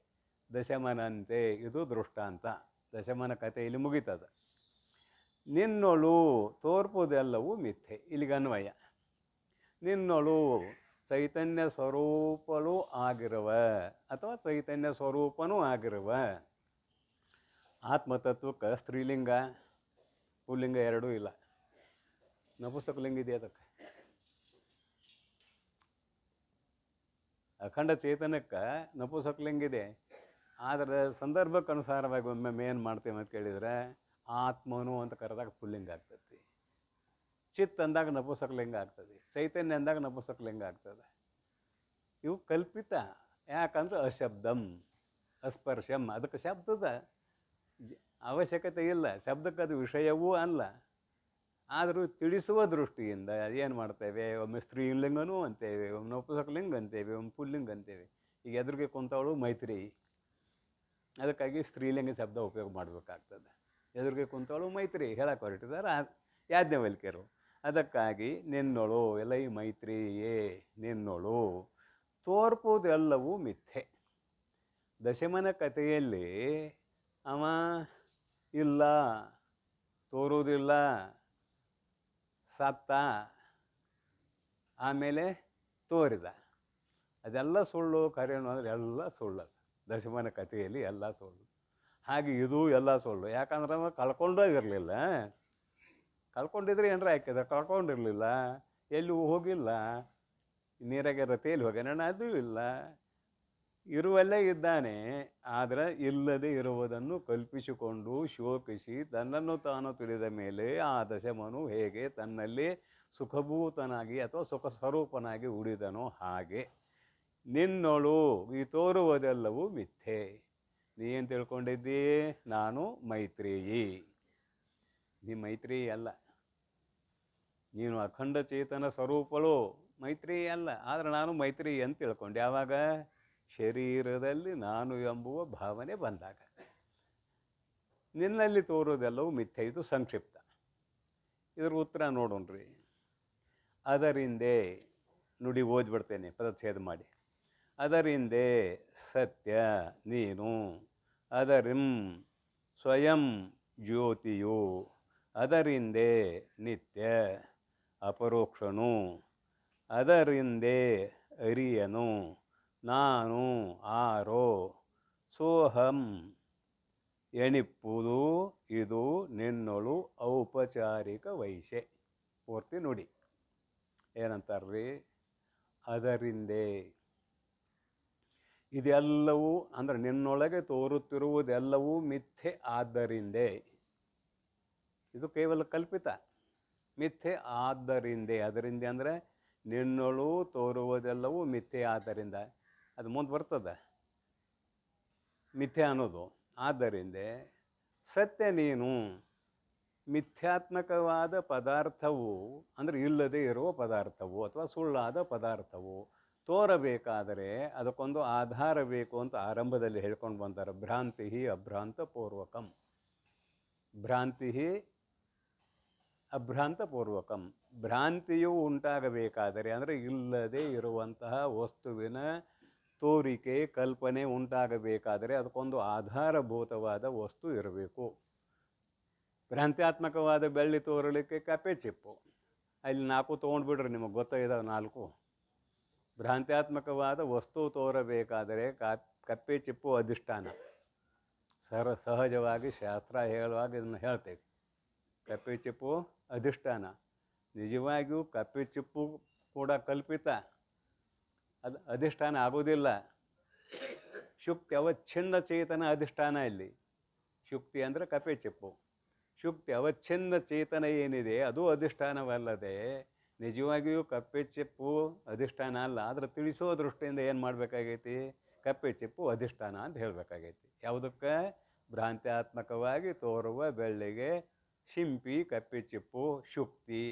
ದಶಮನಂತೆ ಇದು ದೃಷ್ಟಾಂತ. ದಶಮನ ಕತೆ ಇಲ್ಲಿ ಮುಗಿತದ. ನಿನ್ನೊಳು ತೋರ್ಪುದೆಲ್ಲವೂ ಮಿಥ್ಯೆ. ಇಲ್ಲಿಗೆ ಅನ್ವಯ. ನಿನ್ನೊಳು ಚೈತನ್ಯ ಸ್ವರೂಪಳು ಆಗಿರುವ ಅಥವಾ ಚೈತನ್ಯ ಸ್ವರೂಪನೂ ಆಗಿರುವ ಆತ್ಮತತ್ವಕ್ಕೆ ಸ್ತ್ರೀಲಿಂಗ ಪುಲ್ಲಿಂಗ ಎರಡೂ ಇಲ್ಲ. ನಪುಂಸಕಲಿಂಗ ಇದೆ ಅದಕ್ಕೆ. ಅಖಂಡ ಚೇತನಕ್ಕೆ ನಪುಂಸಕಲಿಂಗ ಇದೆ. ಆದರೆ ಸಂದರ್ಭಕ್ಕನುಸಾರವಾಗಿ ಒಮ್ಮೊಮ್ಮೆ ಏನು ಮಾಡ್ತೇವೆ ಅಂತ ಕೇಳಿದರೆ ಆತ್ಮನು ಅಂತ ಕರೆದಾಗ ಪುಲ್ಲಿಂಗ ಆಗ್ತದೆ, ಚಿತ್ ಅಂದಾಗ ನಪುಂಸಕಲಿಂಗ ಆಗ್ತದೆ, ಚೈತನ್ಯ ಅಂದಾಗ ನಪುಂಸಕಲಿಂಗ ಆಗ್ತದೆ. ಇವು ಕಲ್ಪಿತ. ಯಾಕಂದ್ರೆ ಅಶಬ್ದಂ ಅಸ್ಪರ್ಶಂ, ಅದಕ್ಕೆ ಶಬ್ದದ ಅವಶ್ಯಕತೆ ಇಲ್ಲ, ಶಬ್ದಕ್ಕೆ ಅದು ವಿಷಯವೂ ಅಲ್ಲ. ಆದರೂ ತಿಳಿಸುವ ದೃಷ್ಟಿಯಿಂದ ಏನು ಮಾಡ್ತೇವೆ, ಒಮ್ಮೆ ಸ್ತ್ರೀಲಿಂಗನೂ ಅಂತೇವೆ, ಒಮ್ಮೆ ನಪುಂಸಕಲಿಂಗ ಅಂತೇವೆ, ಒಮ್ಮೆ ಪುಲ್ಲಿಂಗ ಅಂತೇವೆ. ಈಗ ಎದುರಿಗೆ ಕುಂತವಳು ಮೈತ್ರಿ, ಅದಕ್ಕಾಗಿ ಸ್ತ್ರೀಲಿಂಗ ಶಬ್ದ ಉಪಯೋಗ ಮಾಡಬೇಕಾಗ್ತದೆ. ಎದುರಿಗೆ ಕುಂತವಳು ಮೈತ್ರಿ ಹೇಳಕ್ಕೆ ಹೊರಟಿದ್ದಾರೆ ಯಾಜ್ಞವಲ್ಕ್ಯರು. ಅದಕ್ಕಾಗಿ ನಿನ್ನೊಳು ಎಲೈ ಮೈತ್ರಿಯೇ ನಿನ್ನೊಳು ತೋರ್ಪುದೆಲ್ಲವೂ ಮಿಥ್ಯೆ. ದಶಮನ ಕಥೆಯಲ್ಲಿ ಅವ ಇಲ್ಲ, ತೋರುವುದಿಲ್ಲ, ಸತ್ತ, ಆಮೇಲೆ ತೋರಿದ, ಅದೆಲ್ಲ ಸುಳ್ಳು. ಕರೆಯನು ಅಂದರೆ ಎಲ್ಲ ಸುಳ್ಳು. ದಶಮನ ಕಥೆಯಲ್ಲಿ ಎಲ್ಲ ಸುಳ್ಳು. ಹಾಗೆ ಇದು ಎಲ್ಲ ಸುಳ್ಳು. ಯಾಕಂದ್ರೆ ಅವ ಕಳ್ಕೊಂಡೋಗಿರಲಿಲ್ಲ. ಕಳ್ಕೊಂಡಿದ್ರೆ ಏನರ ಹಾಕಿದ, ಕಳ್ಕೊಂಡಿರಲಿಲ್ಲ, ಎಲ್ಲೂ ಹೋಗಿಲ್ಲ, ನೀರಾಗೆ ರಥೆಯಲ್ಲಿ ಹೋಗ್ಯಾನ, ಅದೂ ಇಲ್ಲ, ಇರುವಲ್ಲೇ ಇದ್ದಾನೆ. ಆದರೆ ಇಲ್ಲದೆ ಇರುವುದನ್ನು ಕಲ್ಪಿಸಿಕೊಂಡು ಶೋಕಿಸಿ ತನ್ನನ್ನು ತಾನು ತಿಳಿದ ಮೇಲೆ ಆ ದಶಮನು ಹೇಗೆ ತನ್ನಲ್ಲಿ ಸುಖಭೂತನಾಗಿ ಅಥವಾ ಸುಖ ಸ್ವರೂಪನಾಗಿ ಉಳಿದನೋ ಹಾಗೆ ನಿನ್ನೊಳು ಈ ತೋರುವುದೆಲ್ಲವೂ ಮಿಥ್ಯೆ. ನೀ ಏನು ತಿಳ್ಕೊಂಡಿದ್ದೀ? ನಾನು ಮೈತ್ರೇಯಿ. ನೀ ಮೈತ್ರೇಯಿ ಅಲ್ಲ, ನೀನು ಅಖಂಡ ಚೇತನ ಸ್ವರೂಪಳು, ಮೈತ್ರೇಯಿ ಅಲ್ಲ. ಆದರೆ ನಾನು ಮೈತ್ರೇಯಿ ಅಂತ ತಿಳ್ಕೊಂಡೆ. ಯಾವಾಗ? ಶರೀರದಲ್ಲಿ ನಾನು ಎಂಬುವ ಭಾವನೆ ಬಂದಾಗ. ನಿನ್ನಲ್ಲಿ ತೋರೋದೆಲ್ಲವೂ ಮಿಥ್ಯೆ. ಇದು ಸಂಕ್ಷಿಪ್ತ. ಇದ್ರ ಉತ್ತರ ನೋಡೋಣ್ರಿ. ಅದರಿಂದೇ ನುಡಿ ಓದ್ಬಿಡ್ತೇನೆ ಪದಚ್ಛೇದ ಮಾಡಿ. ಅದರಿಂದೇ ಸತ್ಯ ನೀನು, ಅದರಿಂ ಸ್ವಯಂ ಜ್ಯೋತಿಯು, ಅದರಿಂದೇ ನಿತ್ಯ ಅಪರೋಕ್ಷನು, ಅದರಿಂದೇ ಅರಿಯನು ನಾನು ಆರೋ ಸೋಹಂ ಎಣಿಪ್ಪುದು ಇದು ನಿನ್ನೊಳು ಔಪಚಾರಿಕ ವೈಶೆ. ಪೂರ್ತಿ ನುಡಿ ಏನಂತಾರ್ರಿ? ಅದರಿಂದೇ ಇದೆಲ್ಲವೂ ಅಂದರೆ ನಿನ್ನೊಳಗೆ ತೋರುತ್ತಿರುವುದೆಲ್ಲವೂ ಮಿಥ್ಯೆ ಆದ್ದರಿಂದೇ. ಇದು ಕೇವಲ ಕಲ್ಪಿತ. ಮಿಥ್ಯೆ ಆದ್ದರಿಂದೇ. ಅದರಿಂದ ಅಂದರೆ ನಿನ್ನೊಳು ತೋರುವುದೆಲ್ಲವೂ ಮಿಥ್ಯೆ ಆದ್ದರಿಂದ. ಅದು ಮುಂದೆ ಬರ್ತದೆ ಮಿಥ್ಯೆ ಅನ್ನೋದು. ಆದ್ದರಿಂದ ಸತ್ಯ ನೀನು. ಮಿಥ್ಯಾತ್ಮಕವಾದ ಪದಾರ್ಥವು ಅಂದರೆ ಇಲ್ಲದೆ ಇರುವ ಪದಾರ್ಥವು ಅಥವಾ ಸುಳ್ಳಾದ ಪದಾರ್ಥವು ತೋರಬೇಕಾದರೆ ಅದಕ್ಕೊಂದು ಆಧಾರ ಬೇಕು ಅಂತ ಆರಂಭದಲ್ಲಿ ಹೇಳ್ಕೊಂಡು ಬಂತಾರೆ. ಭ್ರಾಂತಿ ಅಭ್ರಾಂತ ಪೂರ್ವಕಂ, ಭ್ರಾಂತಿ ಅಭ್ರಾಂತ ಪೂರ್ವಕಂ. ಭ್ರಾಂತಿಯು ಉಂಟಾಗಬೇಕಾದರೆ ಅಂದರೆ ಇಲ್ಲದೆ ಇರುವಂತಹ ವಸ್ತುವಿನ ತೋರಿಕೆ ಕಲ್ಪನೆ ಉಂಟಾಗಬೇಕಾದರೆ ಅದಕ್ಕೊಂದು ಆಧಾರಭೂತವಾದ ವಸ್ತು ಇರಬೇಕು. ಭ್ರಾಂತ್ಯಾತ್ಮಕವಾದ ಬೆಳ್ಳಿ ತೋರಲಿಕ್ಕೆ ಕಪ್ಪೆ ಚಿಪ್ಪು. ಅಲ್ಲಿ 4 ತೊಗೊಂಡ್ಬಿಡ್ರಿ, ನಿಮಗೆ ಗೊತ್ತಾಗಿದ್ದಾವೆ 4. ಭ್ರಾಂತ್ಯಾತ್ಮಕವಾದ ವಸ್ತು ತೋರಬೇಕಾದರೆ ಕಪ್ಪೆ ಚಿಪ್ಪು ಅಧಿಷ್ಠಾನ. ಸಹಜವಾಗಿ ಶಾಸ್ತ್ರ ಹೇಳುವಾಗ ಇದನ್ನು ಹೇಳ್ತೇವೆ. ಕಪ್ಪೆ ಚಿಪ್ಪು ಅಧಿಷ್ಠಾನ. ನಿಜವಾಗಿಯೂ ಕಪ್ಪೆ ಚಿಪ್ಪು ಕೂಡ ಕಲ್ಪಿತ, ಅದು ಅಧಿಷ್ಠಾನ ಆಗೋದಿಲ್ಲ. ಶುಕ್ತಿ ಅವಚ್ಛಿನ್ನ ಚೇತನ ಅಧಿಷ್ಠಾನ. ಇಲ್ಲಿ ಶುಕ್ತಿ ಅಂದರೆ ಕಪ್ಪೆ ಚಿಪ್ಪು. ಶುಕ್ತಿ ಅವಚ್ಛಿನ್ನ ಚೇತನ ಏನಿದೆ ಅದು ಅಧಿಷ್ಠಾನವಲ್ಲದೆ ನಿಜವಾಗಿಯೂ ಕಪ್ಪೆ ಚಿಪ್ಪು ಅಧಿಷ್ಠಾನ ಅಲ್ಲ. ಆದರೆ ತಿಳಿಸೋ ದೃಷ್ಟಿಯಿಂದ ಏನು ಮಾಡಬೇಕಾಗೈತಿ? ಕಪ್ಪೆ ಚಿಪ್ಪು ಅಧಿಷ್ಠಾನ ಅಂತ ಹೇಳಬೇಕಾಗೈತಿ. ಯಾವುದಕ್ಕೆ? ಭ್ರಾಂತ್ಯಾತ್ಮಕವಾಗಿ ತೋರುವ ಬೆಳ್ಳಿಗೆ ಶಿಂಪಿ, ಕಪ್ಪೆ ಚಿಪ್ಪು, ಶುಕ್ತಿ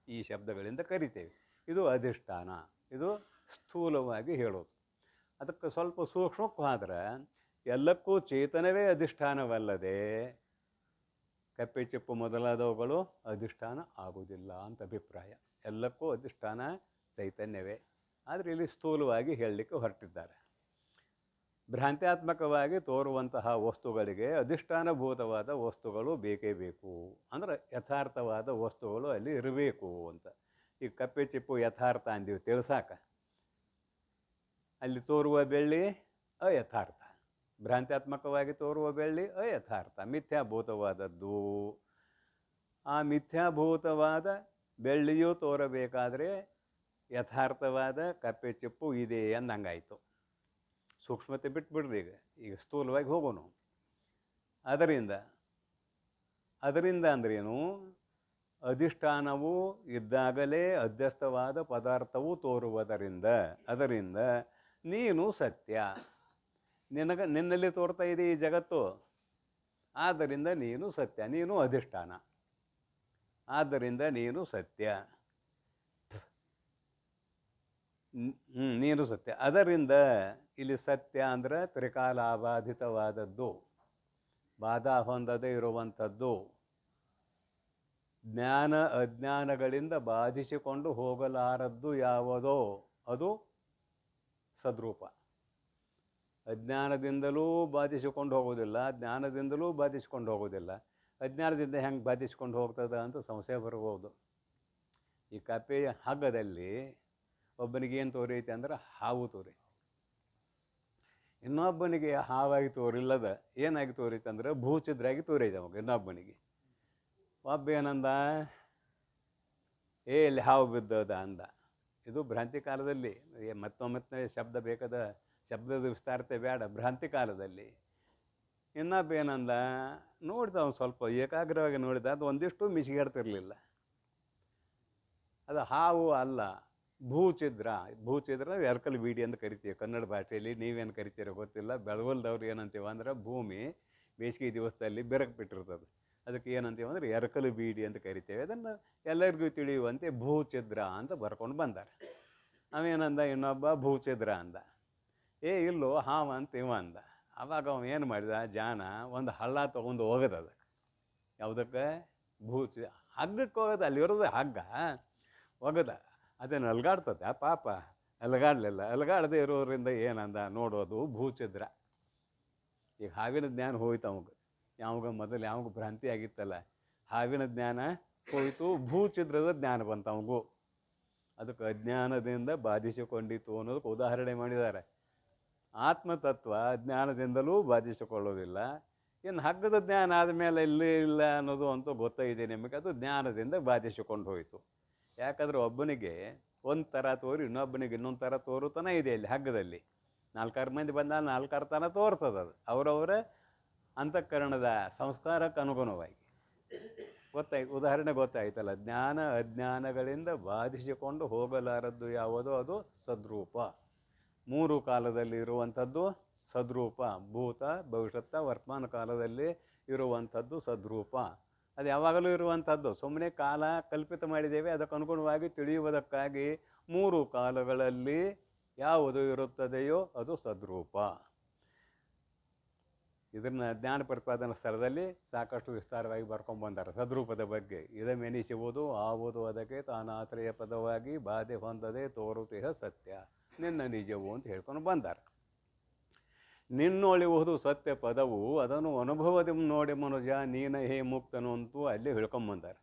ಈ ಶಬ್ದಗಳಿಂದ ಕರಿತೇವೆ. ಇದು ಅಧಿಷ್ಠಾನ. ಇದು ಸ್ಥೂಲವಾಗಿ ಹೇಳೋದು. ಅದಕ್ಕೆ ಸ್ವಲ್ಪ ಸೂಕ್ಷ್ಮಕ್ಕೂ ಆದ್ರೆ ಎಲ್ಲಕ್ಕೂ ಚೇತನವೇ ಅಧಿಷ್ಠಾನವಲ್ಲದೆ ಕಪ್ಪೆ ಚಿಪ್ಪು ಮೊದಲಾದವುಗಳು ಅಧಿಷ್ಠಾನ ಆಗುವುದಿಲ್ಲ ಅಂತ ಅಭಿಪ್ರಾಯ. ಎಲ್ಲಕ್ಕೂ ಅಧಿಷ್ಠಾನ ಚೈತನ್ಯವೇ. ಆದರೆ ಇಲ್ಲಿ ಸ್ಥೂಲವಾಗಿ ಹೇಳಲಿಕ್ಕೆ ಹೊರಟಿದ್ದಾರೆ. ಭ್ರಾಂತ್ಯಾತ್ಮಕವಾಗಿ ತೋರುವಂತಹ ವಸ್ತುಗಳಿಗೆ ಅಧಿಷ್ಠಾನಭೂತವಾದ ವಸ್ತುಗಳು ಬೇಕೇ ಬೇಕು. ಅಂದರೆ ಯಥಾರ್ಥವಾದ ವಸ್ತುಗಳು ಅಲ್ಲಿ ಇರಬೇಕು ಅಂತ. ಈ ಕಪ್ಪೆ ಚಿಪ್ಪು ಯಥಾರ್ಥ ಅಂದೀವಿ ತಿಳಿಸಾಕ. ಅಲ್ಲಿ ತೋರುವ ಬೆಳ್ಳಿ ಅಯಥಾರ್ಥ. ಭ್ರಾಂತ್ಯಾತ್ಮಕವಾಗಿ ತೋರುವ ಬೆಳ್ಳಿ ಅಯಥಾರ್ಥ, ಮಿಥ್ಯಾಭೂತವಾದದ್ದು. ಆ ಮಿಥ್ಯಾಭೂತವಾದ ಬೆಳ್ಳಿಯೂ ತೋರಬೇಕಾದರೆ ಯಥಾರ್ಥವಾದ ಕಪ್ಪೆ ಚಿಪ್ಪು ಇದೆ ಅಂದಂಗಾಯಿತು. ಸೂಕ್ಷ್ಮತೆ ಬಿಟ್ಬಿಡ್ರಿ. ಈಗ ಸ್ಥೂಲವಾಗಿ ಹೋಗೋನು. ಅದರಿಂದ ಅಂದ್ರೇನು? ಅಧಿಷ್ಠಾನವು ಇದ್ದಾಗಲೇ ಅಧ್ಯಸ್ಥವಾದ ಪದಾರ್ಥವು ತೋರುವುದರಿಂದ, ಅದರಿಂದ ನೀನು ಸತ್ಯ. ನಿನ್ನಲ್ಲಿ ತೋರ್ತಾ ಇದೆ ಈ ಜಗತ್ತು, ಆದ್ದರಿಂದ ನೀನು ಸತ್ಯ. ನೀನು ಅಧಿಷ್ಠಾನ, ಆದ್ದರಿಂದ ನೀನು ಸತ್ಯ. ನೀನು ಸತ್ಯ. ಅದರಿಂದ ಇಲ್ಲಿ ಸತ್ಯ ಅಂದರೆ ತ್ರಿಕಾಲಾಬಾಧಿತವಾದದ್ದು, ಬಾಧಾ ಹೊಂದದೇ ಇರುವಂಥದ್ದು, ಜ್ಞಾನ ಅಜ್ಞಾನಗಳಿಂದ ಬಾಧಿಸಿಕೊಂಡು ಹೋಗಲಾರದ್ದು ಯಾವುದೋ ಅದು ಸದ್ರೂಪ. ಅಜ್ಞಾನದಿಂದಲೂ ಬಾಧಿಸಿಕೊಂಡು ಹೋಗೋದಿಲ್ಲ, ಜ್ಞಾನದಿಂದಲೂ ಬಾಧಿಸಿಕೊಂಡು ಹೋಗೋದಿಲ್ಲ. ಅಜ್ಞಾನದಿಂದ ಹೆಂಗೆ ಬಾಧಿಸ್ಕೊಂಡು ಹೋಗ್ತದೆ ಅಂತ ಸಂಶಯ ಬರ್ಬೋದು. ಈ ಕಪ್ಪೆಯ ಹಗ್ಗದಲ್ಲಿ ಒಬ್ಬನಿಗೆ ಏನು ತೋರೈತೆ ಅಂದ್ರೆ ಹಾವು ತೋರೈತೆ, ಇನ್ನೊಬ್ಬನಿಗೆ ಹಾವಾಗಿ ತೋರಿಲ್ಲದ ಏನಾಗಿ ತೋರೈತೆ ಅಂದ್ರೆ ಭೂಚಿದ್ರಾಗಿ ತೋರೈತೆ ಅವಾಗ ಇನ್ನೊಬ್ಬನಿಗೆ. ಒಬ್ಬ ಏನಂದ, ಇಲ್ಲಿ ಹಾವು ಬಿದ್ದದ ಅಂದ. ಇದು ಭ್ರಾಂತಿ ಕಾಲದಲ್ಲಿ. ಮತ್ತೊಮ್ಮೆ ಶಬ್ದ ಬೇಕಾದ ಶಬ್ದದ ವಿಸ್ತಾರತೆ ಬೇಡ. ಭ್ರಾಂತಿ ಕಾಲದಲ್ಲಿ ಇನ್ನೊಬ್ಬ ಏನಂದ, ನೋಡಿದ ಅವ್ನು ಸ್ವಲ್ಪ ಏಕಾಗ್ರವಾಗಿ ನೋಡಿದ, ಅದು ಒಂದಿಷ್ಟು ಮಿಸಿಗಾಡ್ತಿರ್ಲಿಲ್ಲ. ಅದು ಹಾವು ಅಲ್ಲ, ಭೂಚಿದ್ರ. ಭೂಚಿದ್ರ ಎರ್ಕಲ್ ಬೀಡಿ ಅಂತ ಕರಿತೀವಿ ಕನ್ನಡ ಭಾಷೆಯಲ್ಲಿ. ನೀವೇನು ಕರಿತೀರೋ ಗೊತ್ತಿಲ್ಲ. ಬೆಳವಲ್ದವ್ರು ಏನಂತೀವ ಅಂದ್ರೆ ಭೂಮಿ ಬೇಸಿಗೆ ದಿವಸದಲ್ಲಿ ಬೆರಕು ಬಿಟ್ಟಿರ್ತದೆ, ಅದಕ್ಕೆ ಏನಂತೀವಿ ಅಂದ್ರೆ ಎರ್ಕಲು ಬೀಡಿ ಅಂತ ಕರಿತೇವೆ. ಅದನ್ನು ಎಲ್ಲರಿಗೂ ತಿಳಿಯುವಂತೆ ಭೂಚಿದ್ರ ಅಂತ ಬರ್ಕೊಂಡು ಬಂದಾರೆ. ಅವೇನಂದ ಇನ್ನೊಬ್ಬ ಭೂಚಿದ್ರ ಅಂದ. ಇಲ್ಲೋ ಹಾವು ಅಂತ ಇವ ಅಂದ. ಅವಾಗ ಅವ ಏನು ಮಾಡಿದ, ಜಾನ ಒಂದು ಹಳ್ಳ ತೊಗೊಂಡು ಹೋಗದ ಅದಕ್ಕೆ. ಯಾವುದಕ್ಕೆ? ಹಗ್ಗಕ್ಕೆ ಹೋಗೋದು. ಅಲ್ಲಿರೋದು ಹಗ್ಗ ಒಗದ. ಅದೇನು ಅಲ್ಗಾಡ್ತದೆ ಆ ಪಾಪ? ಅಲಗಾಡಲಿಲ್ಲ. ಅಲಗಾಡದೆ ಇರೋರಿಂದ ಏನಂದ, ನೋಡೋದು ಭೂಚಿದ್ರ. ಈಗ ಹಾವಿನ ಜ್ಞಾನ ಹೋಯ್ತು ಅವಾಗ. ಮೊದಲು ಯಾವಾಗ ಭ್ರಾಂತಿ ಆಗಿತ್ತಲ್ಲ, ಹಾವಿನ ಜ್ಞಾನ ಹೋಯಿತು, ಭೂಚಿದ್ರದ ಜ್ಞಾನ ಬಂತು ಅವಗೂ. ಅದಕ್ಕೆ ಅಜ್ಞಾನದಿಂದ ಬಾಧಿಸಿಕೊಂಡಿತು ಅನ್ನೋದಕ್ಕೆ ಉದಾಹರಣೆ ಮಾಡಿದ್ದಾರೆ. ಆತ್ಮತತ್ವ ಜ್ಞಾನದಿಂದಲೂ ಬಾಧಿಸಿಕೊಳ್ಳೋದಿಲ್ಲ. ಇನ್ನು ಹಗ್ಗದ ಜ್ಞಾನ ಆದಮೇಲೆ ಇಲ್ಲ ಅನ್ನೋದು ಅಂತೂ ಗೊತ್ತಾಗಿದೆ ನಿಮಗೆ. ಅದು ಜ್ಞಾನದಿಂದ ಬಾಧಿಸಿಕೊಂಡು ಹೋಯಿತು. ಯಾಕಂದರೆ ಒಬ್ಬನಿಗೆ ಒಂದು ಥರ ತೋರಿ ಇನ್ನೊಬ್ಬನಿಗೆ ಇನ್ನೊಂದು ಥರ ತೋರುತ್ತಾನೆ ಇದೆ ಇಲ್ಲಿ ಹಗ್ಗದಲ್ಲಿ. 4 ಮಂದಿ ಬಂದಾಗ 4 ಥರ ತೋರ್ತದೆ. ಅದು ಅವರವರ ಅಂತಃಕರಣದ ಸಂಸ್ಕಾರಕ್ಕೆ ಅನುಗುಣವಾಗಿ ಉದಾಹರಣೆ ಗೊತ್ತಾಯ್ತಲ್ಲ. ಜ್ಞಾನ ಅಜ್ಞಾನಗಳಿಂದ ಬಾಧಿಸಿಕೊಂಡು ಹೋಗಲಾರದ್ದು ಯಾವುದೋ ಅದು ಸದ್ರೂಪ. 3 ಕಾಲದಲ್ಲಿ ಇರುವಂಥದ್ದು ಸದ್ರೂಪ. ಭೂತ, ಭವಿಷ್ಯತ್ತ, ವರ್ತಮಾನ ಕಾಲದಲ್ಲಿ ಇರುವಂಥದ್ದು ಸದ್ರೂಪ. ಅದು ಯಾವಾಗಲೂ ಇರುವಂಥದ್ದು. ಸುಮ್ಮನೆ ಕಾಲ ಕಲ್ಪಿತ ಮಾಡಿದ್ದೇವೆ, ಅದಕ್ಕೆ ಅನುಗುಣವಾಗಿ ತಿಳಿಯುವುದಕ್ಕಾಗಿ 3 ಕಾಲಗಳಲ್ಲಿ ಯಾವುದು ಇರುತ್ತದೆಯೋ ಅದು ಸದ್ರೂಪ. ಇದನ್ನು ಜ್ಞಾನ ಪ್ರತಿಪಾದನಾ ಸ್ಥಳದಲ್ಲಿ ಸಾಕಷ್ಟು ವಿಸ್ತಾರವಾಗಿ ಬರ್ಕೊಂಡ್ಬಂದಾರೆ ಸದ್ರೂಪದ ಬಗ್ಗೆ. ಇದಮೆನಿಸುವುದು ಆವುದು ಅದಕ್ಕೆ ತಾನಾಶ್ರಯ ಪದವಾಗಿ ಬಾಧೆ ಹೊಂದದೆ ತೋರುತಿಹ ಸತ್ಯ ನಿನ್ನ ನಿಜವು ಅಂತ ಹೇಳ್ಕೊಂಡು ಬಂದಾರೆ. ನಿನ್ನೊಳಿಯುವುದು ಸತ್ಯ ಪದವು, ಅದನ್ನು ಅನುಭವದ ನೋಡಿ ಮನುಜ ನೀನ ಹೇ ಮುಕ್ತನು ಅಂತೂ ಅಲ್ಲಿ ಹೇಳ್ಕೊಂಬಂದಾರೆ.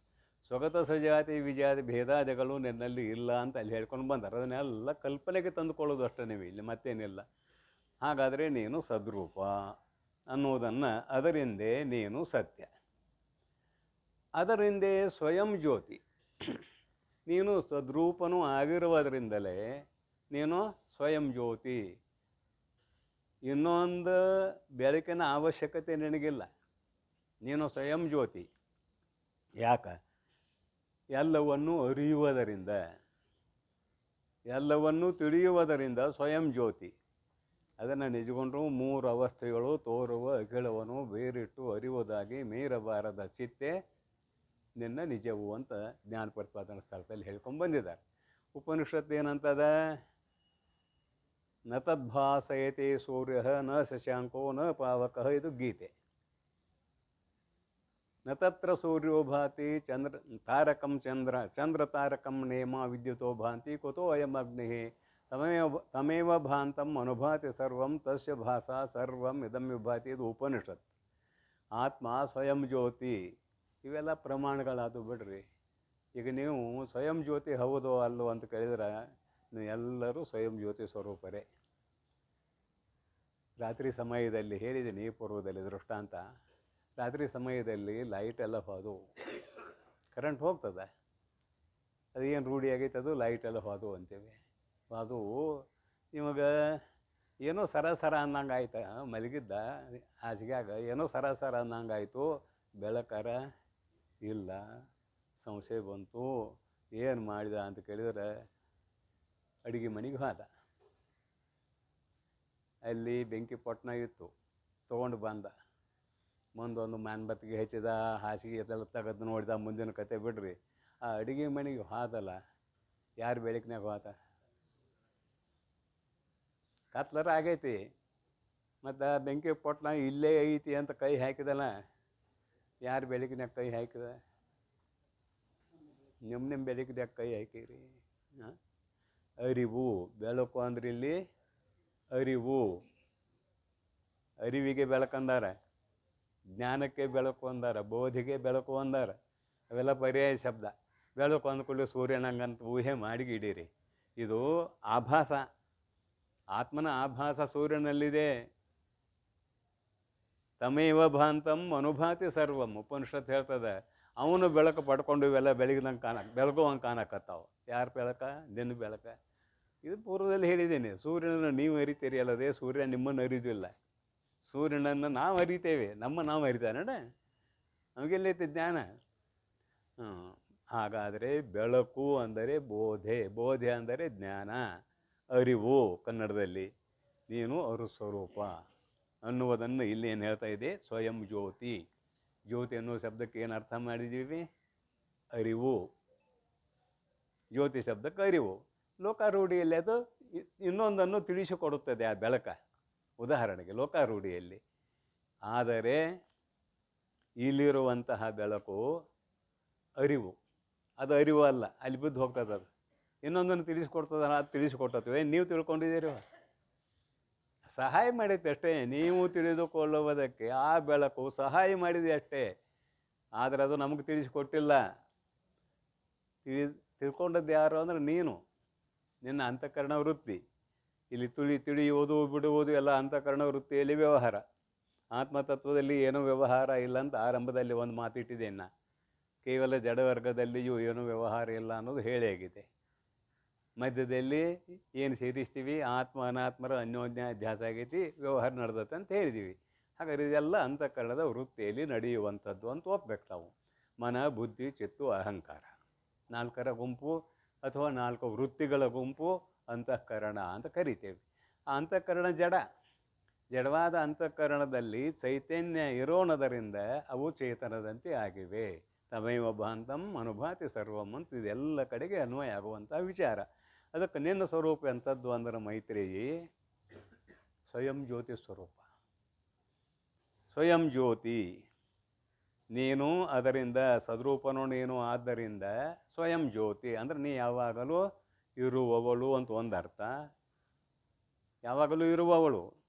ಸ್ವಗತ ಸಜಾತಿ ವಿಜಾತಿ ಭೇದಾದಿಗಳು ನಿನ್ನಲ್ಲಿ ಇಲ್ಲ ಅಂತ ಅಲ್ಲಿ ಹೇಳ್ಕೊಂಡು ಬಂದಾರೆ. ಅದನ್ನೆಲ್ಲ ಕಲ್ಪನೆಗೆ ತಂದುಕೊಳ್ಳೋದು ಅಷ್ಟೇ ನೀವು, ಇಲ್ಲಿ ಮತ್ತೇನಿಲ್ಲ. ಹಾಗಾದರೆ ನೀನು ಸದ್ರೂಪ ಅನ್ನೋದನ್ನು, ಅದರಿಂದೇ ನೀನು ಸತ್ಯ, ಅದರಿಂದೇ ಸ್ವಯಂ ಜ್ಯೋತಿ. ನೀನು ಸದ್ರೂಪನೂ ಆಗಿರುವುದರಿಂದಲೇ ನೀನು ಸ್ವಯಂ ಜ್ಯೋತಿ. ಇನ್ನೊಂದು ಬೆಳಕಿನ ಅವಶ್ಯಕತೆ ನಿನಗಿಲ್ಲ. ನೀನು ಸ್ವಯಂ ಜ್ಯೋತಿ. ಯಾಕೆ? ಎಲ್ಲವನ್ನೂ ಅರಿಯುವುದರಿಂದ, ಎಲ್ಲವನ್ನೂ ತಿಳಿಯುವುದರಿಂದ ಸ್ವಯಂ ಜ್ಯೋತಿ. ಅದನ್ನು ನಿಜಗೊಂಡ್ರು 3 ಅವಸ್ಥೆಗಳು ತೋರುವ ಅಖಿಳವನ್ನು ಬೇರಿಟ್ಟು ಅರಿಯುವುದಾಗಿ ಮೀರಬಾರದ ಚಿತ್ತೆ ನಿನ್ನ ನಿಜವು ಅಂತ ಜ್ಞಾನ ಪ್ರತಿಪಾದನಾ ಸ್ಥಳದಲ್ಲಿ ಹೇಳ್ಕೊಂಡು ಬಂದಿದ್ದಾರೆ. ಉಪನಿಷತ್ತು ಏನಂತದ? ನ ತದ್ಭಾಸಯತೆ ಸೂರ್ಯ ನ ಶಶಾಂಕೋ ನ ಪಾವಕ. ಇದು ಗೀತೆ. ನ ತತ್ರ ಸೂರ್ಯೋ ಭಾತಿ ತಾರಕಂ ಚಂದ್ರ ತಾರಕಂ ನೇಮ ವಿದ್ಯುತೋ ಭಾಂತಿ ಕುತೋ ಅಯಂ ಅಗ್ನಿ ತಮೇವ ಭಾಂತಂ ಅನುಭಾತಿ ಸರ್ವಂ ತಸ್ಯ ಭಾಸಾ ಸರ್ವಂ ಇದಂ ವಿಭಾತಿ. ಇದು ಉಪನಿಷತ್. ಆತ್ಮ ಸ್ವಯಂ ಜ್ಯೋತಿ. ಇವೆಲ್ಲ ಪ್ರಮಾಣಗಳಾದು ಬಿಡ್ರಿ. ಈಗ ನೀವು ಸ್ವಯಂ ಜ್ಯೋತಿ ಹೌದೋ ಅಲ್ಲೋ ಅಂತ ಕೇಳಿದ್ರೆ ನೀವು ಎಲ್ಲರೂ ಸ್ವಯಂ ಜ್ಯೋತಿ ಸ್ವರೂಪರೇ. ರಾತ್ರಿ ಸಮಯದಲ್ಲಿ ಹೇಳಿದ್ದೀನಿ ಪೂರ್ವದಲ್ಲಿ ದೃಷ್ಟಾಂತ. ರಾತ್ರಿ ಸಮಯದಲ್ಲಿ ಲೈಟ್ ಎಲ್ಲ ಹೋದು, ಕರೆಂಟ್ ಹೋಗ್ತದೆ, ಅದೇನು ರೂಢಿ ಆಗೈತೆ, ಅದು ಲೈಟ್ ಎಲ್ಲ ಹೋದು ಅಂತೇವೆ. ಅದು ಇವಾಗ ಏನೋ ಸರ ಅನ್ನಂಗೆ ಆಯ್ತು. ಮಲಗಿದ್ದ ಹಾಸಿಗ್ಯಾಗ ಏನೋ ಸರ ಅನ್ನಂಗೆ ಆಯಿತು. ಬೆಳಕರ ಇಲ್ಲ. ಸಂಶಯ ಬಂತು. ಏನು ಮಾಡಿದ ಅಂತ ಕೇಳಿದ್ರೆ ಅಡುಗೆ ಮನೆಗೆ ಹೋದ. ಅಲ್ಲಿ ಬೆಂಕಿ ಪೊಟ್ನ ಇತ್ತು, ತೊಗೊಂಡು ಬಂದ. ಮುಂದೊಂದು ಮಾನ್ಬತ್ತಿಗೆ ಹಚ್ಚಿದ, ಹಾಸಿಗೆ ಅದೆಲ್ಲ ತೆಗೆದು ನೋಡಿದ. ಮುಂದಿನ ಕತೆ ಬಿಡ್ರಿ. ಆ ಅಡುಗೆ ಮನೆಗೆ ಹೋದಲ್ಲ, ಯಾರು ಬೆಳಕಿನಾಗ ಹೋದ? ಕತ್ಲರ ಆಗೈತಿ. ಮತ್ತು ಬೆಂಕಿ ಪೊಟ್ನ ಇಲ್ಲೇ ಐತಿ ಅಂತ ಕೈ ಹಾಕಿದಲ್ಲ, ಯಾರು ಬೆಳಕಿನಾಗ ಕೈ ಹಾಕಿದ? ನಿಮ್ಮ ಬೆಳಕಿನಾಗ ಕೈ ಹಾಕಿರಿ. ಅರಿವು, ಬೆಳಕು ಅಂದ್ರೆ ಇಲ್ಲಿ ಅರಿವು. ಅರಿವಿಗೆ ಬೆಳಕಂದಾರ, ಜ್ಞಾನಕ್ಕೆ ಬೆಳಕು ಅಂದಾರ, ಬೋಧಿಗೆ ಬೆಳಕು ಅಂದಾರ. ಅವೆಲ್ಲ ಪರ್ಯಾಯ ಶಬ್ದ. ಬೆಳಕು ಅಂದ್ಕೊಳ್ಳಿ ಸೂರ್ಯನಂಗಂತ ಊಹೆ ಮಾಡಿಗಿಡೀರಿ. ಇದು ಆಭಾಸ, ಆತ್ಮನ ಆಭಾಸ ಸೂರ್ಯನಲ್ಲಿದೆ. ತಮೇವ ಭಾಂತಂ ಅನುಭಾತಿ ಸರ್ವಂ ಉಪನಿಷತ್ ಹೇಳ್ತದೆ. ಅವನು ಬೆಳಕು ಪಡ್ಕೊಂಡು ಇವೆಲ್ಲ ಬೆಳಗ್ದಂಗೆ ಬೆಳಗುವಂಗೆ ಕಾಣಕತ್ತಾವ. ಯಾರು ಬೆಳಕ? ನಿನ್ನ ಬೆಳಕ. ಇದು ಪೂರ್ವದಲ್ಲಿ ಹೇಳಿದ್ದೀನಿ. ಸೂರ್ಯನನ್ನು ನೀವು ಅರಿತೀರಿ ಅಲ್ಲದೆ ಸೂರ್ಯ ನಿಮ್ಮನ್ನು ಅರಿದಿಲ್ಲ. ಸೂರ್ಯನನ್ನು ನಾವು ಅರಿತೇವೆ, ನಾವು ಅರಿತಾನೆ ನಮಗೆಲ್ಲೈತಿ ಜ್ಞಾನ. ಹಾಗಾದರೆ ಬೆಳಕು ಅಂದರೆ ಬೋಧೆ ಅಂದರೆ ಜ್ಞಾನ, ಅರಿವು. ಕನ್ನಡದಲ್ಲಿ ನೀನು ಅರು ಸ್ವರೂಪ ಅನ್ನುವುದನ್ನು ಇಲ್ಲಿ ಏನು ಹೇಳ್ತಾ ಇದೆ? ಸ್ವಯಂ ಜ್ಯೋತಿ. ಜ್ಯೋತಿ ಅನ್ನೋ ಶಬ್ದಕ್ಕೆ ಏನು ಅರ್ಥ ಮಾಡಿದ್ದೀವಿ? ಅರಿವು. ಜ್ಯೋತಿ ಶಬ್ದಕ್ಕೆ ಅರಿವು. ಲೋಕಾರೂಢಿಯಲ್ಲಿ ಅದು ಇನ್ನೊಂದನ್ನು ತಿಳಿಸಿಕೊಡುತ್ತದೆ ಆ ಬೆಳಕ. ಉದಾಹರಣೆಗೆ ಲೋಕಾರೂಢಿಯಲ್ಲಿ. ಆದರೆ ಇಲ್ಲಿರುವಂತಹ ಬೆಳಕು ಅರಿವು. ಅದು ಅರಿವು ಅಲ್ಲ, ಅಲ್ಲಿ ಬಿದ್ದು ಹೋಗ್ತದೆ. ಅದು ಇನ್ನೊಂದನ್ನು ತಿಳಿಸ್ಕೊಡ್ತದ, ಅದು ತಿಳಿಸಿಕೊಟ್ಟತ್ವೆ. ನೀವು ತಿಳ್ಕೊಂಡಿದ್ದೀರಿ, ಸಹಾಯ ಮಾಡೈತೆ ಅಷ್ಟೇ. ನೀವು ತಿಳಿದುಕೊಳ್ಳುವುದಕ್ಕೆ ಆ ಬೆಳಕು ಸಹಾಯ ಮಾಡಿದೆ ಅಷ್ಟೇ. ಆದರೆ ಅದು ನಮಗೆ ತಿಳಿಸಿಕೊಟ್ಟಿಲ್ಲ. ತಿಳ್ಕೊಂಡದ್ದು ಯಾರು ಅಂದ್ರೆ ನೀನು, ನಿನ್ನ ಅಂತಃಕರಣ ವೃತ್ತಿ. ಇಲ್ಲಿ ತಿಳಿಯುವುದು ಬಿಡುವುದು ಎಲ್ಲ ಅಂತಃಕರಣ ವೃತ್ತಿಯಲ್ಲಿ ವ್ಯವಹಾರ. ಆತ್ಮತತ್ವದಲ್ಲಿ ಏನೂ ವ್ಯವಹಾರ ಇಲ್ಲ ಅಂತ ಆರಂಭದಲ್ಲಿ ಒಂದು ಮಾತಿಟ್ಟಿದ್ದೇನೆ ನಾ. ಕೇವಲ ಜಡವರ್ಗದಲ್ಲಿಯೂ ಏನೂ ವ್ಯವಹಾರ ಇಲ್ಲ ಅನ್ನೋದು ಹೇಳಿ ಆಗಿದೆ. ಮಧ್ಯದಲ್ಲಿ ಏನು ಸೇರಿಸ್ತೀವಿ? ಆತ್ಮ ಅನಾತ್ಮರ ಅನ್ಯೋನ್ಯ ಅಧ್ಯಾಸ ಆಗೈತಿ, ವ್ಯವಹಾರ ನಡೆದತ್ತೆ ಅಂತ ಹೇಳಿದ್ದೀವಿ. ಹಾಗಾದ್ರೆ ಇದೆಲ್ಲ ಅಂತಃಕರಣದ ವೃತ್ತಿಯಲ್ಲಿ ನಡೆಯುವಂಥದ್ದು ಅಂತ ಒಪ್ಬೇಕು ನಾವು. ಮನ, ಬುದ್ಧಿ, ಚಿತ್ತು, ಅಹಂಕಾರ, 4 ಗುಂಪು ಅಥವಾ 4 ವೃತ್ತಿಗಳ ಗುಂಪು ಅಂತಃಕರಣ ಅಂತ ಕರಿತೇವೆ. ಆ ಅಂತಃಕರಣ ಜಡವಾದ ಅಂತಃಕರಣದಲ್ಲಿ ಚೈತನ್ಯ ಇರೋಣದರಿಂದ ಅವು ಚೇತನದಂತೆ ಆಗಿವೆ. ತಮೇವ ಭಾಂತಂ ಅನುಭಾತಿ ಸರ್ವಂ ಅಂತ ಇದೆಲ್ಲ ಕಡೆಗೆ ಅನ್ವಯ ಆಗುವಂಥ ವಿಚಾರ. ಅದಕ್ಕೆ ನಿನ್ನ ಸ್ವರೂಪ ಎಂಥದ್ದು ಅಂದ್ರೆ ಮೈತ್ರೇಯಿ ಸ್ವಯಂ ಜ್ಯೋತಿ ಸ್ವರೂಪ. ಸ್ವಯಂ ಜ್ಯೋತಿ ನೀನು, ಅದರಿಂದ ಸದ್ರೂಪನೋ ನೀನು. ಆದ್ದರಿಂದ ಸ್ವಯಂ ಜ್ಯೋತಿ ಅಂದರೆ ನೀ ಯಾವಾಗಲೂ ಇರುವವಳು ಅಂತ ಒಂದರ್ಥ. ಯಾವಾಗಲೂ ಇರುವವಳು,